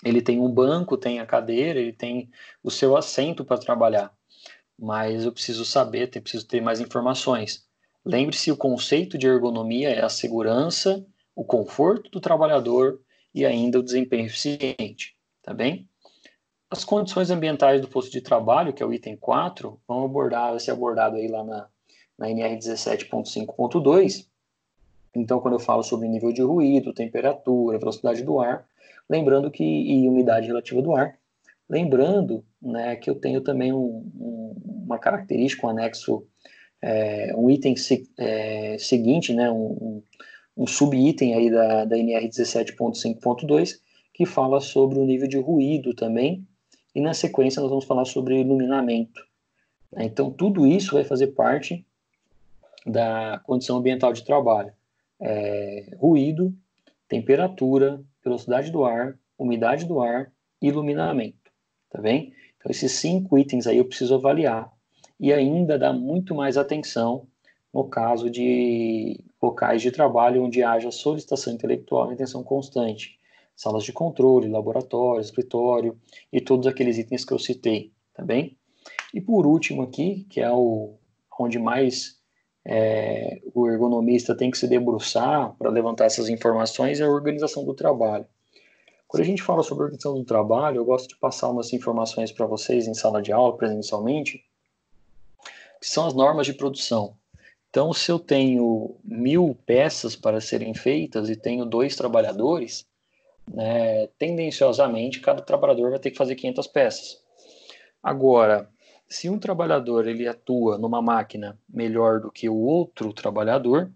ele tem um banco, tem a cadeira, ele tem o seu assento para trabalhar, mas eu preciso saber, preciso ter mais informações. Lembre-se, o conceito de ergonomia é a segurança, o conforto do trabalhador e ainda o desempenho eficiente, tá bem? As condições ambientais do posto de trabalho, que é o item 4, vai ser abordado aí lá na NR 17.5.2. Então, quando eu falo sobre nível de ruído, temperatura, velocidade do ar, lembrando e umidade relativa do ar, lembrando, né, que eu tenho também uma característica, um anexo, um item seguinte, né, um subitem aí da NR 17.5.2, que fala sobre o nível de ruído também, e na sequência nós vamos falar sobre iluminamento. Então, tudo isso vai fazer parte da condição ambiental de trabalho. Ruído, temperatura, velocidade do ar, umidade do ar e iluminamento, tá bem? Então, esses 5 itens aí eu preciso avaliar e ainda dar muito mais atenção no caso de locais de trabalho onde haja solicitação intelectual e atenção constante, salas de controle, laboratório, escritório e todos aqueles itens que eu citei, tá bem? E por último aqui, que é onde mais o ergonomista tem que se debruçar para levantar essas informações, é a organização do trabalho. Quando a gente fala sobre organização do trabalho, eu gosto de passar umas informações para vocês em sala de aula, presencialmente, que são as normas de produção. Então, se eu tenho 1.000 peças para serem feitas e tenho 2 trabalhadores, né, tendenciosamente, cada trabalhador vai ter que fazer 500 peças. Agora, se um trabalhador ele atua numa máquina melhor do que o outro trabalhador,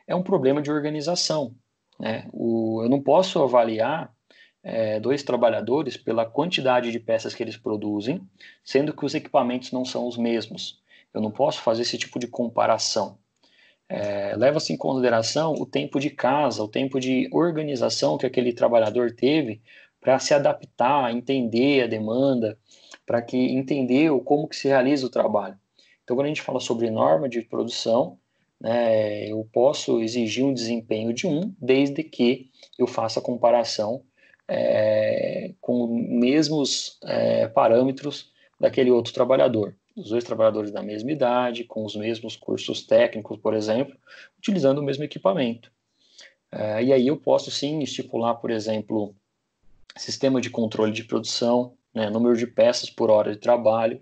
é um problema de organização, né? Eu não posso avaliar 2 trabalhadores pela quantidade de peças que eles produzem, sendo que os equipamentos não são os mesmos. Eu não posso fazer esse tipo de comparação. Leva-se em consideração o tempo de casa, o tempo de organização que aquele trabalhador teve para se adaptar, entender a demanda, para que entender como que se realiza o trabalho. Então, quando a gente fala sobre norma de produção, né, eu posso exigir um desempenho de desde que eu faça a comparação com os mesmos parâmetros daquele outro trabalhador. Os 2 trabalhadores da mesma idade, com os mesmos cursos técnicos, por exemplo, utilizando o mesmo equipamento. E aí eu posso sim estipular, por exemplo, sistema de controle de produção, né, número de peças por hora de trabalho.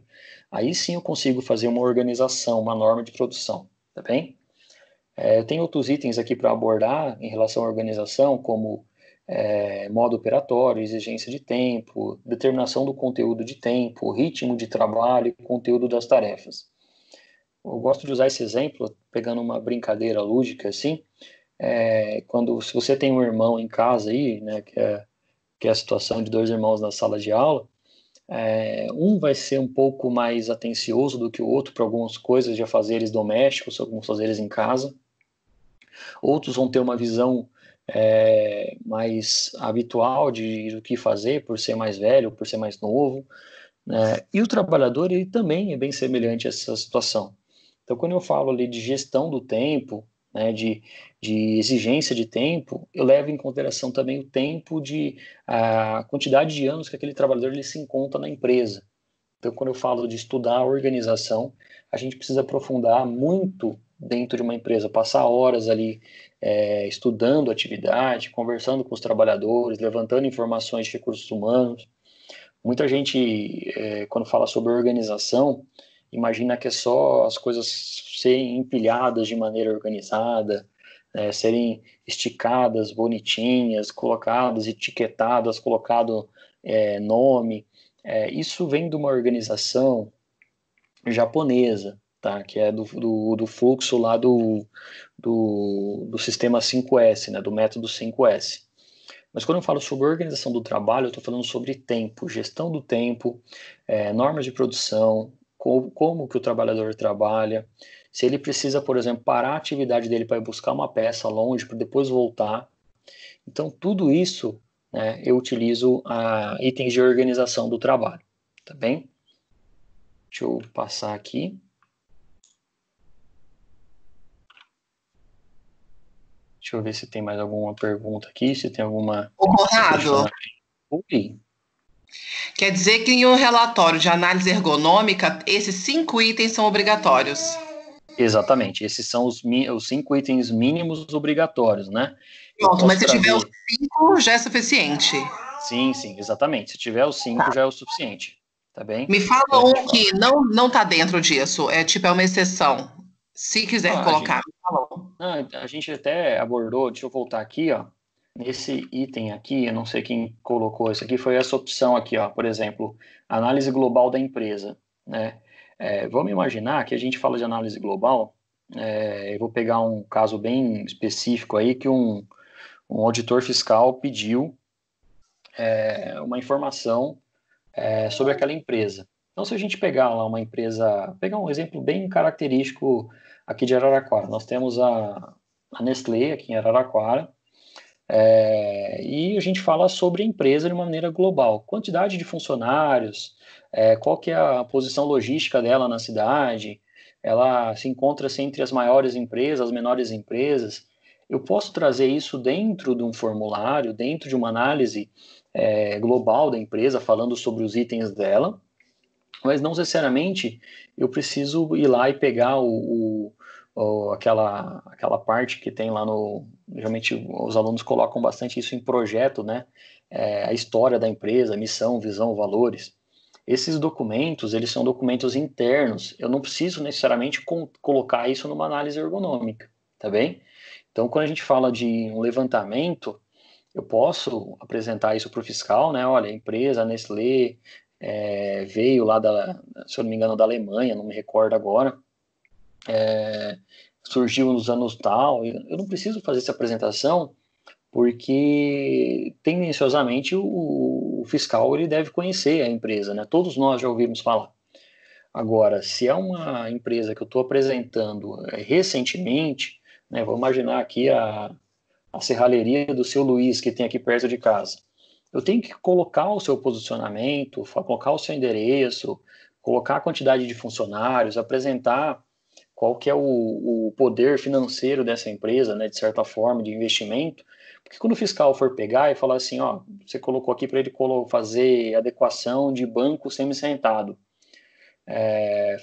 Aí sim eu consigo fazer uma organização, uma norma de produção, tá bem? Eu tenho outros itens aqui para abordar em relação à organização, como modo operatório, exigência de tempo, determinação do conteúdo de tempo, ritmo de trabalho e conteúdo das tarefas. Eu gosto de usar esse exemplo, pegando uma brincadeira lúdica assim, se você tem um irmão em casa aí, né, que é a situação de 2 irmãos na sala de aula, um vai ser um pouco mais atencioso do que o outro para algumas coisas de afazeres domésticos, alguns afazeres em casa. Outros vão ter uma visão mais habitual do que fazer por ser mais velho, por ser mais novo, né? E o trabalhador ele também é bem semelhante a essa situação. Então, quando eu falo ali de gestão do tempo, né, de exigência de tempo, eu levo em consideração também o tempo a quantidade de anos que aquele trabalhador ele se encontra na empresa. Então, quando eu falo de estudar a organização, a gente precisa aprofundar muito dentro de uma empresa, passar horas ali estudando a atividade, conversando com os trabalhadores, levantando informações de recursos humanos. Muita gente, quando fala sobre organização, imagina que é só as coisas serem empilhadas de maneira organizada, serem esticadas, bonitinhas, colocadas, etiquetadas, colocado nome. Isso vem de uma organização japonesa, tá? Que é do fluxo lá do sistema 5S, né? Do método 5S. Mas quando eu falo sobre organização do trabalho, eu estou falando sobre tempo, gestão do tempo, normas de produção, como que o trabalhador trabalha, se ele precisa, por exemplo, parar a atividade dele para ir buscar uma peça longe, para depois voltar. Então, tudo isso, né, eu utilizo itens de organização do trabalho, tá bem? Deixa eu passar aqui. Deixa eu ver se tem mais alguma pergunta aqui, se tem alguma... Ô, Conrado, Oi. quer dizer que em um relatório de análise ergonômica, esses 5 itens são obrigatórios. Exatamente, esses são os 5 itens mínimos obrigatórios, né? Eu Pronto, mas posso se tiver trazer... os 5, já é suficiente. Sim, exatamente. Se tiver os 5 Tá. já é o suficiente, tá bem? Me fala Quando a gente um fala... que não tá dentro disso, é uma exceção. Se quiser Ah, colocar, me falou. a gente até abordou, deixa eu voltar aqui, ó, nesse item aqui, eu não sei quem colocou isso aqui, foi essa opção aqui, ó, por exemplo, análise global da empresa, né? Vamos imaginar que a gente fala de análise global, eu vou pegar um caso bem específico aí, que um auditor fiscal pediu uma informação sobre aquela empresa. Então, se a gente pegar lá uma empresa, pegar um exemplo bem característico aqui de Araraquara, nós temos a Nestlé aqui em Araraquara, e a gente fala sobre a empresa de uma maneira global. Quantidade de funcionários, qual que é a posição logística dela na cidade, ela se encontra-se entre as maiores empresas, as menores empresas. Eu posso trazer isso dentro de um formulário, dentro de uma análise global da empresa, falando sobre os itens dela, mas não necessariamente eu preciso ir lá e pegar aquela parte que tem lá no... Geralmente os alunos colocam bastante isso em projeto, né? A história da empresa, missão, visão, valores. Esses documentos, eles são documentos internos. Eu não preciso necessariamente colocar isso numa análise ergonômica, tá bem? Então, quando a gente fala de um levantamento, eu posso apresentar isso para o fiscal, né? Olha, a empresa, a Nestlé, veio lá se eu não me engano, da Alemanha, não me recordo agora, surgiu nos anos tal. Eu não preciso fazer essa apresentação porque tendenciosamente o fiscal ele deve conhecer a empresa, né? Todos nós já ouvimos falar. Agora, se é uma empresa que eu estou apresentando recentemente, né? Vou imaginar aqui a serralheria do seu Luiz, que tem aqui perto de casa. Eu tenho que colocar o seu posicionamento, colocar o seu endereço, colocar a quantidade de funcionários, apresentar qual que é o poder financeiro dessa empresa, né, de certa forma, de investimento. Porque quando o fiscal for pegar e falar assim, ó, você colocou aqui para ele fazer adequação de banco semi-sentado.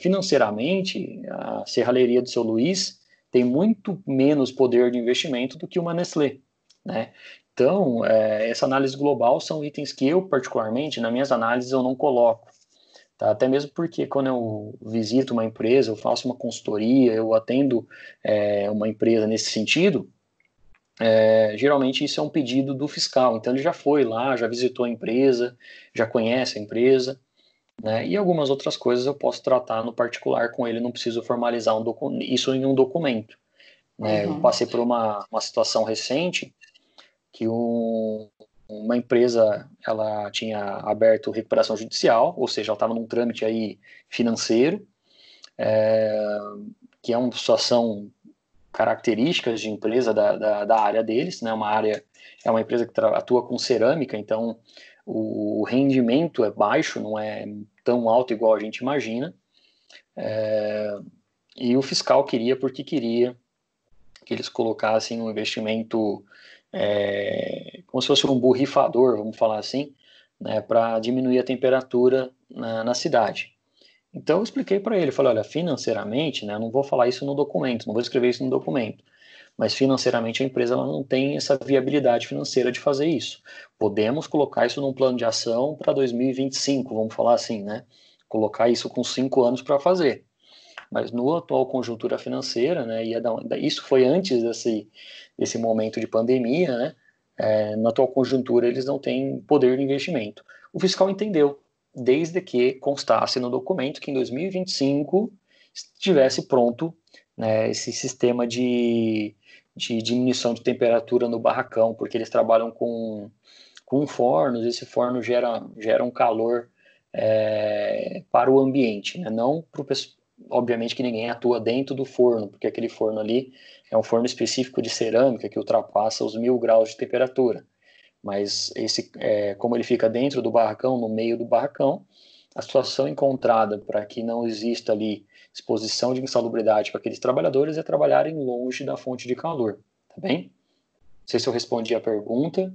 Financeiramente, a serralheria do seu Luiz tem muito menos poder de investimento do que uma Nestlé, né? Então, essa análise global são itens que eu, particularmente, nas minhas análises, eu não coloco. Tá? Até mesmo porque quando eu visito uma empresa, eu faço uma consultoria, eu atendo uma empresa nesse sentido, geralmente isso é um pedido do fiscal. Então, ele já foi lá, já visitou a empresa, já conhece a empresa, né? E algumas outras coisas eu posso tratar no particular com ele, não preciso formalizar isso em um documento, né? Eu passei por uma situação recente que uma empresa ela tinha aberto recuperação judicial, ou seja, ela estava num trâmite aí financeiro, que é uma situação características de empresa da área deles, né? É uma empresa que atua com cerâmica, então o rendimento é baixo, não é tão alto igual a gente imagina, e o fiscal queria, porque queria que eles colocassem um investimento como se fosse um borrifador, vamos falar assim, né, para diminuir a temperatura na cidade. Então eu expliquei para ele, falei, olha, financeiramente, né, eu não vou falar isso no documento, não vou escrever isso no documento, mas financeiramente a empresa ela não tem essa viabilidade financeira de fazer isso. Podemos colocar isso num plano de ação para 2025, vamos falar assim, né? Colocar isso com 5 anos para fazer. Mas no atual conjuntura financeira, né, isso foi antes desse momento de pandemia, né, na atual conjuntura eles não têm poder de investimento. O fiscal entendeu, desde que constasse no documento que em 2025 estivesse pronto, né, esse sistema de diminuição de temperatura no barracão, porque eles trabalham com fornos, esse forno gera um calor para o ambiente, né? Não para o obviamente que ninguém atua dentro do forno, porque aquele forno ali é um forno específico de cerâmica que ultrapassa os 1000 graus de temperatura. Mas como ele fica dentro do barracão, no meio do barracão, a situação encontrada para que não exista ali exposição de insalubridade para aqueles trabalhadores é trabalharem longe da fonte de calor, tá bem? Não sei se eu respondi a pergunta.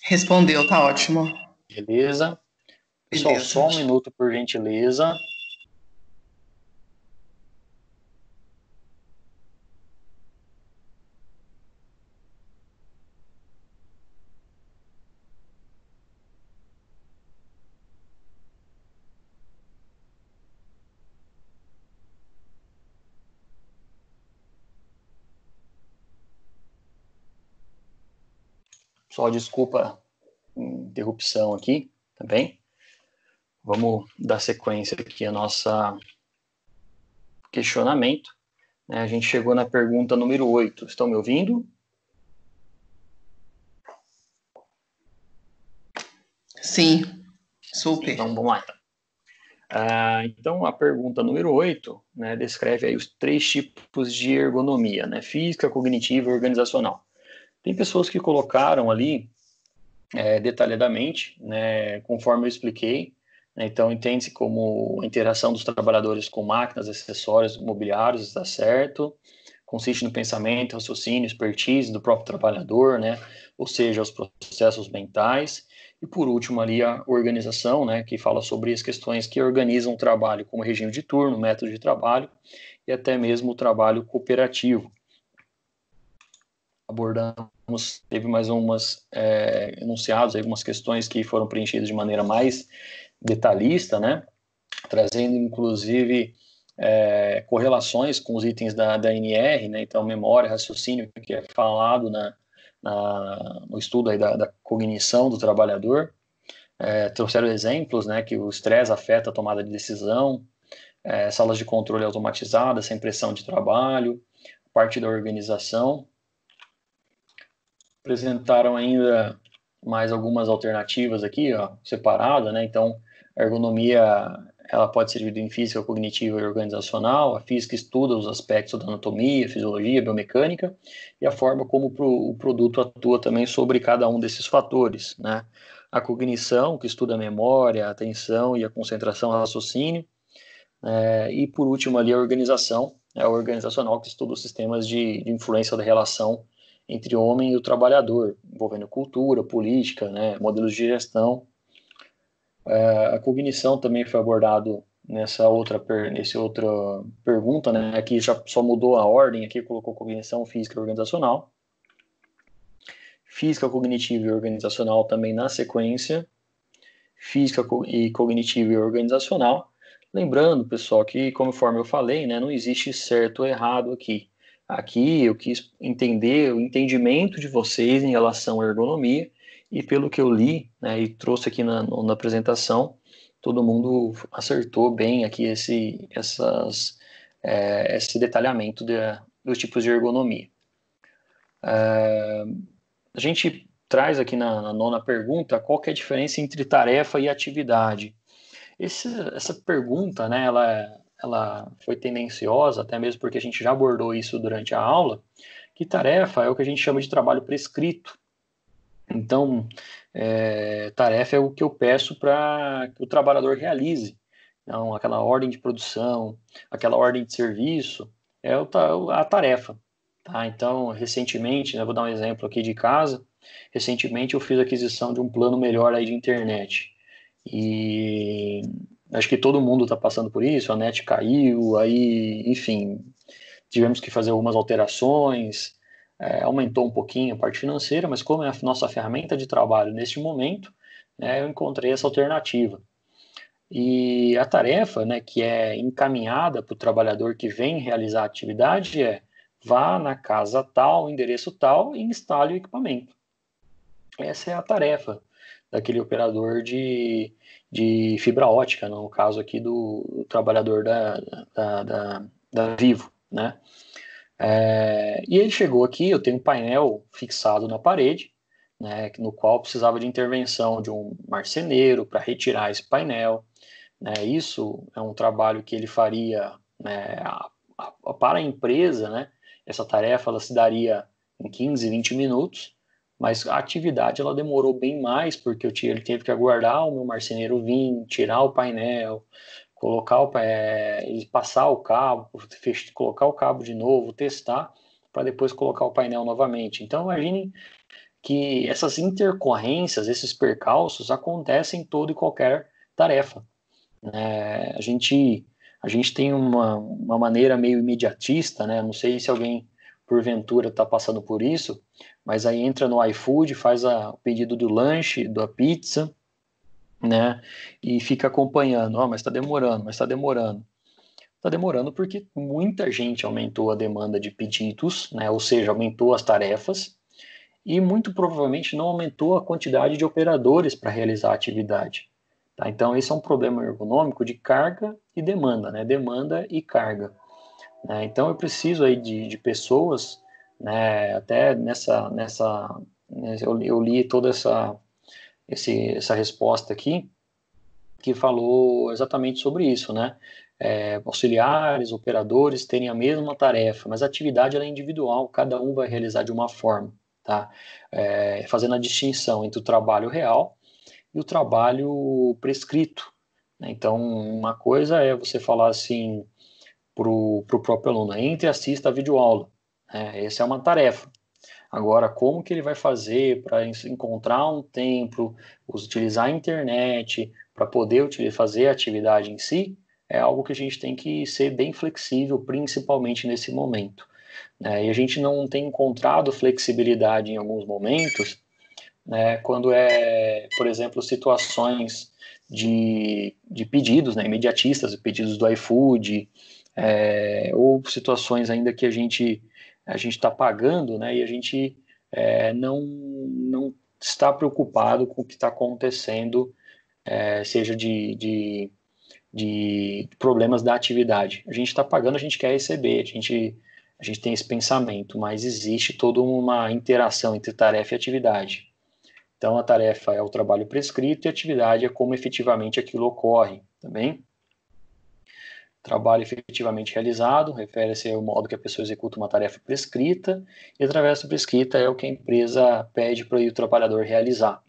Respondeu, tá ótimo. Beleza. Pessoal, Beleza. só um minuto, por gentileza. Só desculpa a interrupção aqui, tá bem? Vamos dar sequência aqui ao nosso questionamento. A gente chegou na pergunta número 8. Estão me ouvindo? Sim, super. Então, vamos lá. Então, a pergunta número 8, né, descreve aí os 3 tipos de ergonomia, né, física, cognitiva e organizacional. Tem pessoas que colocaram ali detalhadamente, né, conforme eu expliquei, né, então entende-se como a interação dos trabalhadores com máquinas, acessórios, mobiliários, está certo, consiste no pensamento, raciocínio, expertise do próprio trabalhador, né, ou seja, os processos mentais, e por último ali a organização, né, que fala sobre as questões que organizam o trabalho, como regime de turno, método de trabalho e até mesmo o trabalho cooperativo. Abordamos, teve mais umas enunciados, algumas questões que foram preenchidas de maneira mais detalhista, né, trazendo inclusive correlações com os itens da NR, né, então memória, raciocínio, que é falado no estudo aí da cognição do trabalhador. Trouxeram exemplos, né, que o estresse afeta a tomada de decisão, salas de controle automatizadas, sem pressão de trabalho, parte da organização. Apresentaram ainda mais algumas alternativas aqui, ó, separada, né? Então, a ergonomia, ela pode ser dividida em física, cognitiva e organizacional. A física estuda os aspectos da anatomia, fisiologia, biomecânica e a forma como o produto atua também sobre cada um desses fatores, né? A cognição, que estuda a memória, a atenção e a concentração, raciocínio. E, por último, ali a organização, a organizacional, que estuda os sistemas de influência da relação entre o homem e o trabalhador, envolvendo cultura, política, né, modelos de gestão. A cognição também foi abordado nessa outra pergunta, né, aqui já só mudou a ordem, aqui colocou cognição física e organizacional. Física, cognitiva e organizacional também na sequência. Física e cognitiva e organizacional. Lembrando, pessoal, que conforme eu falei, né, não existe certo ou errado aqui. Aqui eu quis entender o entendimento de vocês em relação à ergonomia e pelo que eu li, né, e trouxe aqui na apresentação, todo mundo acertou bem aqui esse detalhamento dos tipos de ergonomia. A gente traz aqui na nona pergunta qual que é a diferença entre tarefa e atividade. Essa pergunta, né, ela foi tendenciosa, até mesmo porque a gente já abordou isso durante a aula, que tarefa é o que a gente chama de trabalho prescrito. Então, tarefa é o que eu peço para que o trabalhador realize. Então, aquela ordem de produção, aquela ordem de serviço, é a tarefa. Tá? Então, recentemente, né, vou dar um exemplo aqui de casa, recentemente eu fiz a aquisição de um plano melhor aí de internet. E acho que todo mundo está passando por isso, a net caiu, aí, enfim, tivemos que fazer algumas alterações, aumentou um pouquinho a parte financeira, mas como é a nossa ferramenta de trabalho neste momento, eu encontrei essa alternativa. E a tarefa, né, que é encaminhada para o trabalhador que vem realizar a atividade vá na casa tal, endereço tal e instale o equipamento. Essa é a tarefa daquele operador de de fibra ótica, no caso aqui do trabalhador da Vivo, né? E ele chegou aqui, eu tenho um painel fixado na parede, né, no qual precisava de intervenção de um marceneiro para retirar esse painel, né? Isso é um trabalho que ele faria, né, para a empresa, né? Essa tarefa ela se daria em 15, 20 minutos, mas a atividade ela demorou bem mais, porque ele teve que aguardar o meu marceneiro vir, tirar o painel, ele passar o cabo, colocar o cabo de novo, testar, para depois colocar o painel novamente. Então, imagine que essas intercorrências, esses percalços acontecem em toda e qualquer tarefa. A gente tem uma maneira meio imediatista, né? Não sei se alguém porventura está passando por isso, mas aí entra no iFood, faz o pedido do lanche, da pizza, né? E fica acompanhando, mas está demorando, mas está demorando. Está demorando porque muita gente aumentou a demanda de pedidos, né? Ou seja, aumentou as tarefas e muito provavelmente não aumentou a quantidade de operadores para realizar a atividade. Tá? Então, esse é um problema ergonômico de carga e demanda, né? Demanda e carga. Né? Então, eu preciso aí de pessoas, né? Até eu li toda essa resposta aqui, que falou exatamente sobre isso, né? Auxiliares, operadores terem a mesma tarefa, mas a atividade ela é individual, cada um vai realizar de uma forma, tá? Fazendo a distinção entre o trabalho real e o trabalho prescrito, né? Então, uma coisa é você falar assim para o próprio aluno, entre e assista a videoaula, né? Essa é uma tarefa. Agora, como que ele vai fazer para encontrar um tempo, utilizar a internet, para poder fazer a atividade em si, é algo que a gente tem que ser bem flexível, principalmente nesse momento, né? E a gente não tem encontrado flexibilidade em alguns momentos, né, quando por exemplo, situações de pedidos, né, imediatistas, pedidos do iFood, ou situações ainda que a gente está pagando, né, e a gente não está preocupado com o que está acontecendo, seja de problemas da atividade. A gente está pagando, a gente quer receber, a gente tem esse pensamento, mas existe toda uma interação entre tarefa e atividade. Então, a tarefa é o trabalho prescrito e a atividade é como efetivamente aquilo ocorre, tá bem? Trabalho efetivamente realizado refere-se ao modo que a pessoa executa uma tarefa prescrita, e através da prescrita é o que a empresa pede para o trabalhador realizar.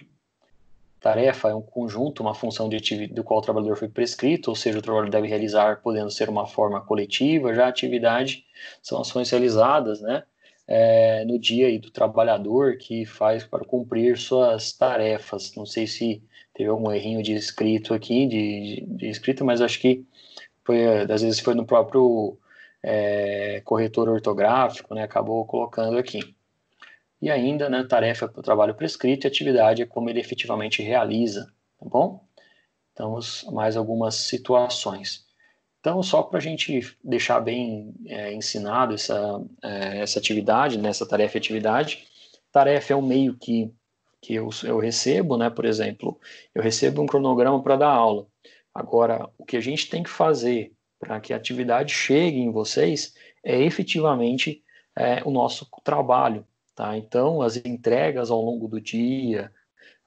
Tarefa é um conjunto, uma função do qual o trabalhador foi prescrito, ou seja, o trabalhador deve realizar, podendo ser uma forma coletiva. Já a atividade são ações realizadas, né, no dia aí do trabalhador que faz para cumprir suas tarefas. Não sei se teve algum errinho de escrito aqui, de escrita, mas acho que às vezes foi no próprio corretor ortográfico, né, acabou colocando aqui. E ainda, né, tarefa para o trabalho prescrito e atividade é como ele efetivamente realiza, tá bom? Então, mais algumas situações. Então, só para a gente deixar bem ensinado essa atividade, né, essa tarefa e atividade, tarefa é um meio que eu recebo, né, por exemplo, eu recebo um cronograma para dar aula. Agora, o que a gente tem que fazer para que a atividade chegue em vocês é efetivamente o nosso trabalho. Tá? Então, as entregas ao longo do dia,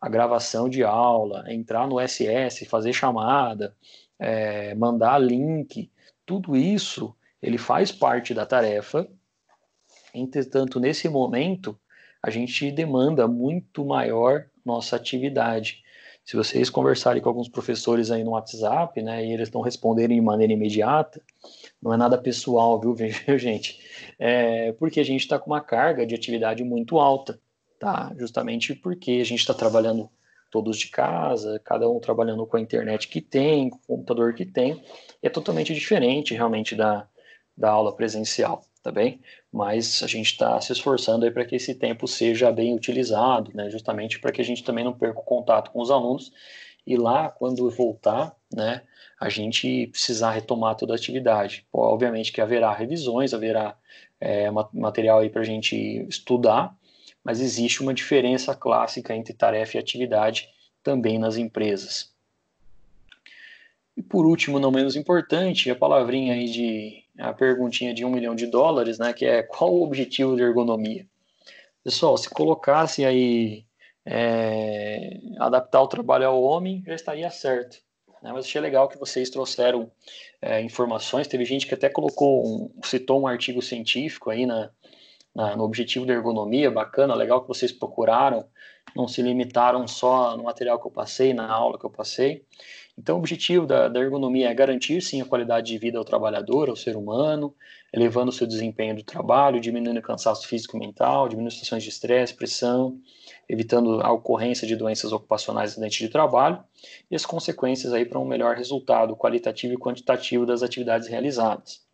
a gravação de aula, entrar no SS, fazer chamada, mandar link, tudo isso ele faz parte da tarefa. Entretanto, nesse momento, a gente demanda muito maior nossa atividade. Se vocês conversarem com alguns professores aí no WhatsApp, né, e eles não responderem de maneira imediata, não é nada pessoal, viu, gente? Porque a gente está com uma carga de atividade muito alta, tá? Justamente porque a gente está trabalhando todos de casa, cada um trabalhando com a internet que tem, com o computador que tem, e é totalmente diferente realmente da aula presencial, tá bem? Mas a gente está se esforçando aí para que esse tempo seja bem utilizado, né? Justamente para que a gente também não perca o contato com os alunos e lá, quando voltar, né, a gente precisar retomar toda a atividade. Obviamente que haverá revisões, haverá material aí para a gente estudar, mas existe uma diferença clássica entre tarefa e atividade também nas empresas. E por último, não menos importante, a perguntinha de $1 milhão, né, que é qual o objetivo da ergonomia? Pessoal, se colocasse aí adaptar o trabalho ao homem, já estaria certo. Né? Mas achei legal que vocês trouxeram informações. Teve gente que até citou um artigo científico aí no objetivo da ergonomia, bacana, legal que vocês procuraram, não se limitaram só no material que eu passei, na aula que eu passei. Então, o objetivo da ergonomia é garantir, sim, a qualidade de vida ao trabalhador, ao ser humano, elevando o seu desempenho do trabalho, diminuindo o cansaço físico e mental, diminuindo situações de estresse, pressão, evitando a ocorrência de doenças ocupacionais e acidentes de trabalho, e as consequências aí para um melhor resultado qualitativo e quantitativo das atividades realizadas.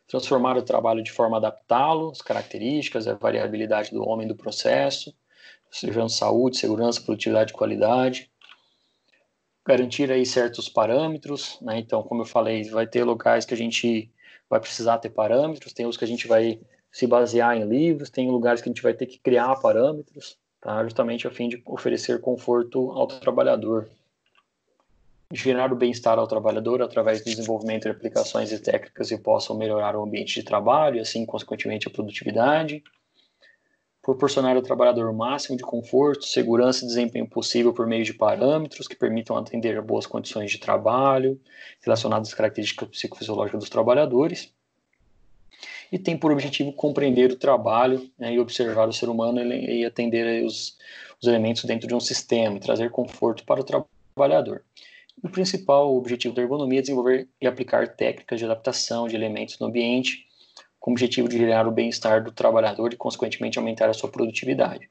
Transformar o trabalho de forma a adaptá-lo, as características, a variabilidade do homem do processo, preservando saúde, segurança, produtividade e qualidade. Garantir aí certos parâmetros, né? Então, como eu falei, vai ter locais que a gente vai precisar ter parâmetros, tem os que a gente vai se basear em livros, tem lugares que a gente vai ter que criar parâmetros, tá? Justamente a fim de oferecer conforto ao trabalhador. Gerar o bem-estar ao trabalhador através do desenvolvimento de aplicações e técnicas que possam melhorar o ambiente de trabalho e, assim, consequentemente, a produtividade. Proporcionar ao trabalhador o máximo de conforto, segurança e desempenho possível por meio de parâmetros que permitam atender a boas condições de trabalho relacionadas às características psicofisiológicas dos trabalhadores. E tem por objetivo compreender o trabalho, né, e observar o ser humano e atender os elementos dentro de um sistema e trazer conforto para o trabalhador. O principal objetivo da ergonomia é desenvolver e aplicar técnicas de adaptação de elementos no ambiente, com o objetivo de gerar o bem-estar do trabalhador e, consequentemente, aumentar a sua produtividade.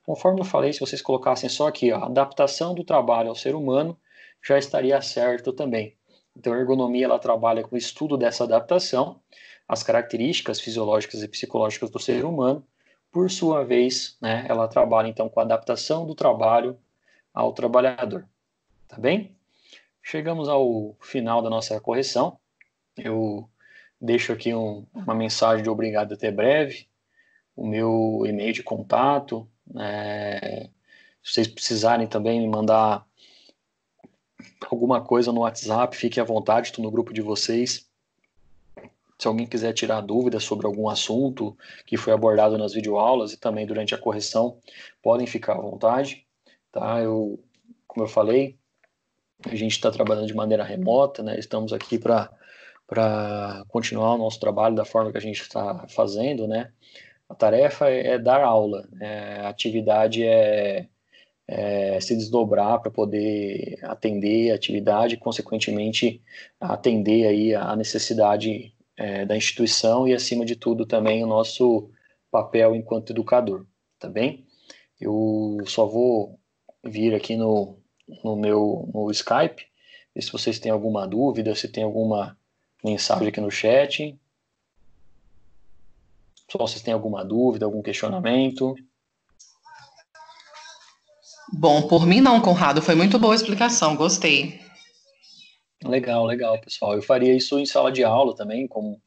Conforme eu falei, se vocês colocassem só aqui, ó, adaptação do trabalho ao ser humano, já estaria certo também. Então, a ergonomia ela trabalha com o estudo dessa adaptação, as características fisiológicas e psicológicas do ser humano. Por sua vez, né, ela trabalha então com a adaptação do trabalho ao trabalhador. Tá bem? Chegamos ao final da nossa correção. Eu deixo aqui uma mensagem de obrigado até breve, o meu e-mail de contato. Se vocês precisarem também me mandar alguma coisa no WhatsApp, fiquem à vontade, estou no grupo de vocês. Se alguém quiser tirar dúvidas sobre algum assunto que foi abordado nas videoaulas e também durante a correção, podem ficar à vontade. Tá? Como eu falei, a gente está trabalhando de maneira remota, né? Estamos aqui para continuar o nosso trabalho da forma que a gente está fazendo, né? A tarefa é dar aula, a atividade é se desdobrar para poder atender a atividade e, consequentemente, atender aí a necessidade da instituição e, acima de tudo, também o nosso papel enquanto educador, tá bem? Eu só vou vir aqui no Skype, ver se vocês têm alguma dúvida, se tem alguma mensagem aqui no chat. Se vocês têm alguma dúvida, algum questionamento. Bom, por mim não, Conrado, foi muito boa a explicação, gostei. Legal, pessoal. Eu faria isso em sala de aula também, como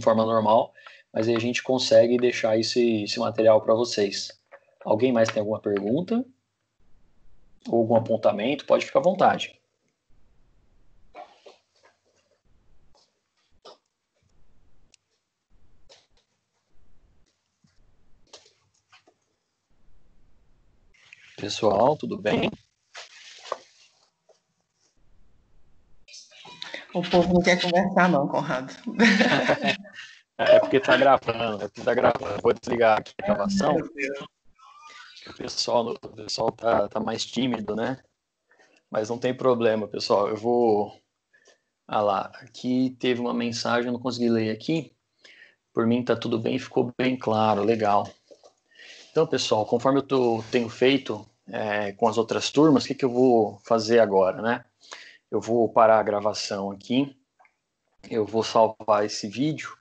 forma normal, mas aí a gente consegue deixar esse material para vocês. Alguém mais tem alguma pergunta? Ou algum apontamento? Pode ficar à vontade. Pessoal, tudo bem? O povo não quer conversar não, Conrado. É porque está gravando, Vou desligar aqui a gravação. O pessoal tá mais tímido, né? Mas não tem problema, pessoal. Eu vou... Ah lá, aqui teve uma mensagem, eu não consegui ler aqui. Por mim tá tudo bem, ficou bem claro, legal. Então, pessoal, conforme eu tenho feito com as outras turmas, o que eu vou fazer agora, né? Eu vou parar a gravação aqui, eu vou salvar esse vídeo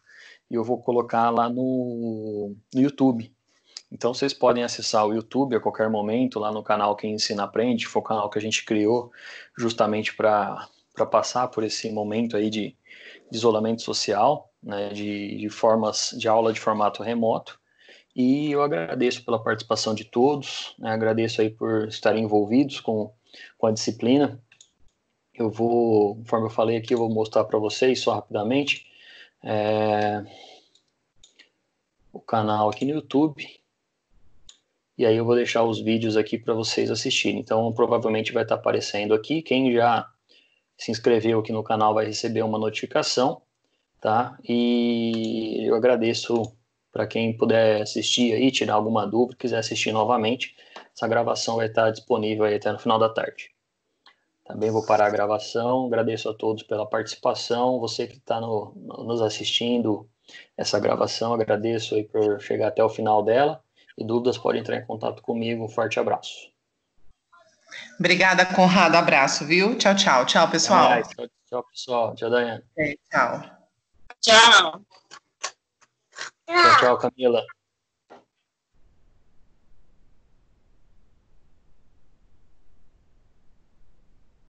e eu vou colocar lá no YouTube. Então, vocês podem acessar o YouTube a qualquer momento, lá no canal Quem Ensina Aprende, foi o canal que a gente criou justamente para passar por esse momento aí de isolamento social, né, de formas de aula de formato remoto. E eu agradeço pela participação de todos, né, agradeço aí por estarem envolvidos com a disciplina. eu vou, conforme eu falei aqui, eu vou mostrar para vocês só rapidamente o canal aqui no YouTube. E aí eu vou deixar os vídeos aqui para vocês assistirem. Então, provavelmente vai estar aparecendo aqui. Quem já se inscreveu aqui no canal vai receber uma notificação, tá? E eu agradeço para quem puder assistir aí, tirar alguma dúvida, quiser assistir novamente. Essa gravação vai estar disponível aí até no final da tarde. Também vou parar a gravação. Agradeço a todos pela participação. Você que está nos assistindo essa gravação, agradeço aí por chegar até o final dela. E dúvidas, pode entrar em contato comigo. Um forte abraço. Obrigada, Conrado. Abraço, viu? Tchau, tchau. Tchau, Até pessoal. mais. Tchau, tchau, pessoal. Tchau, Daiane. Tchau. Tchau. Tchau, tchau, Camila.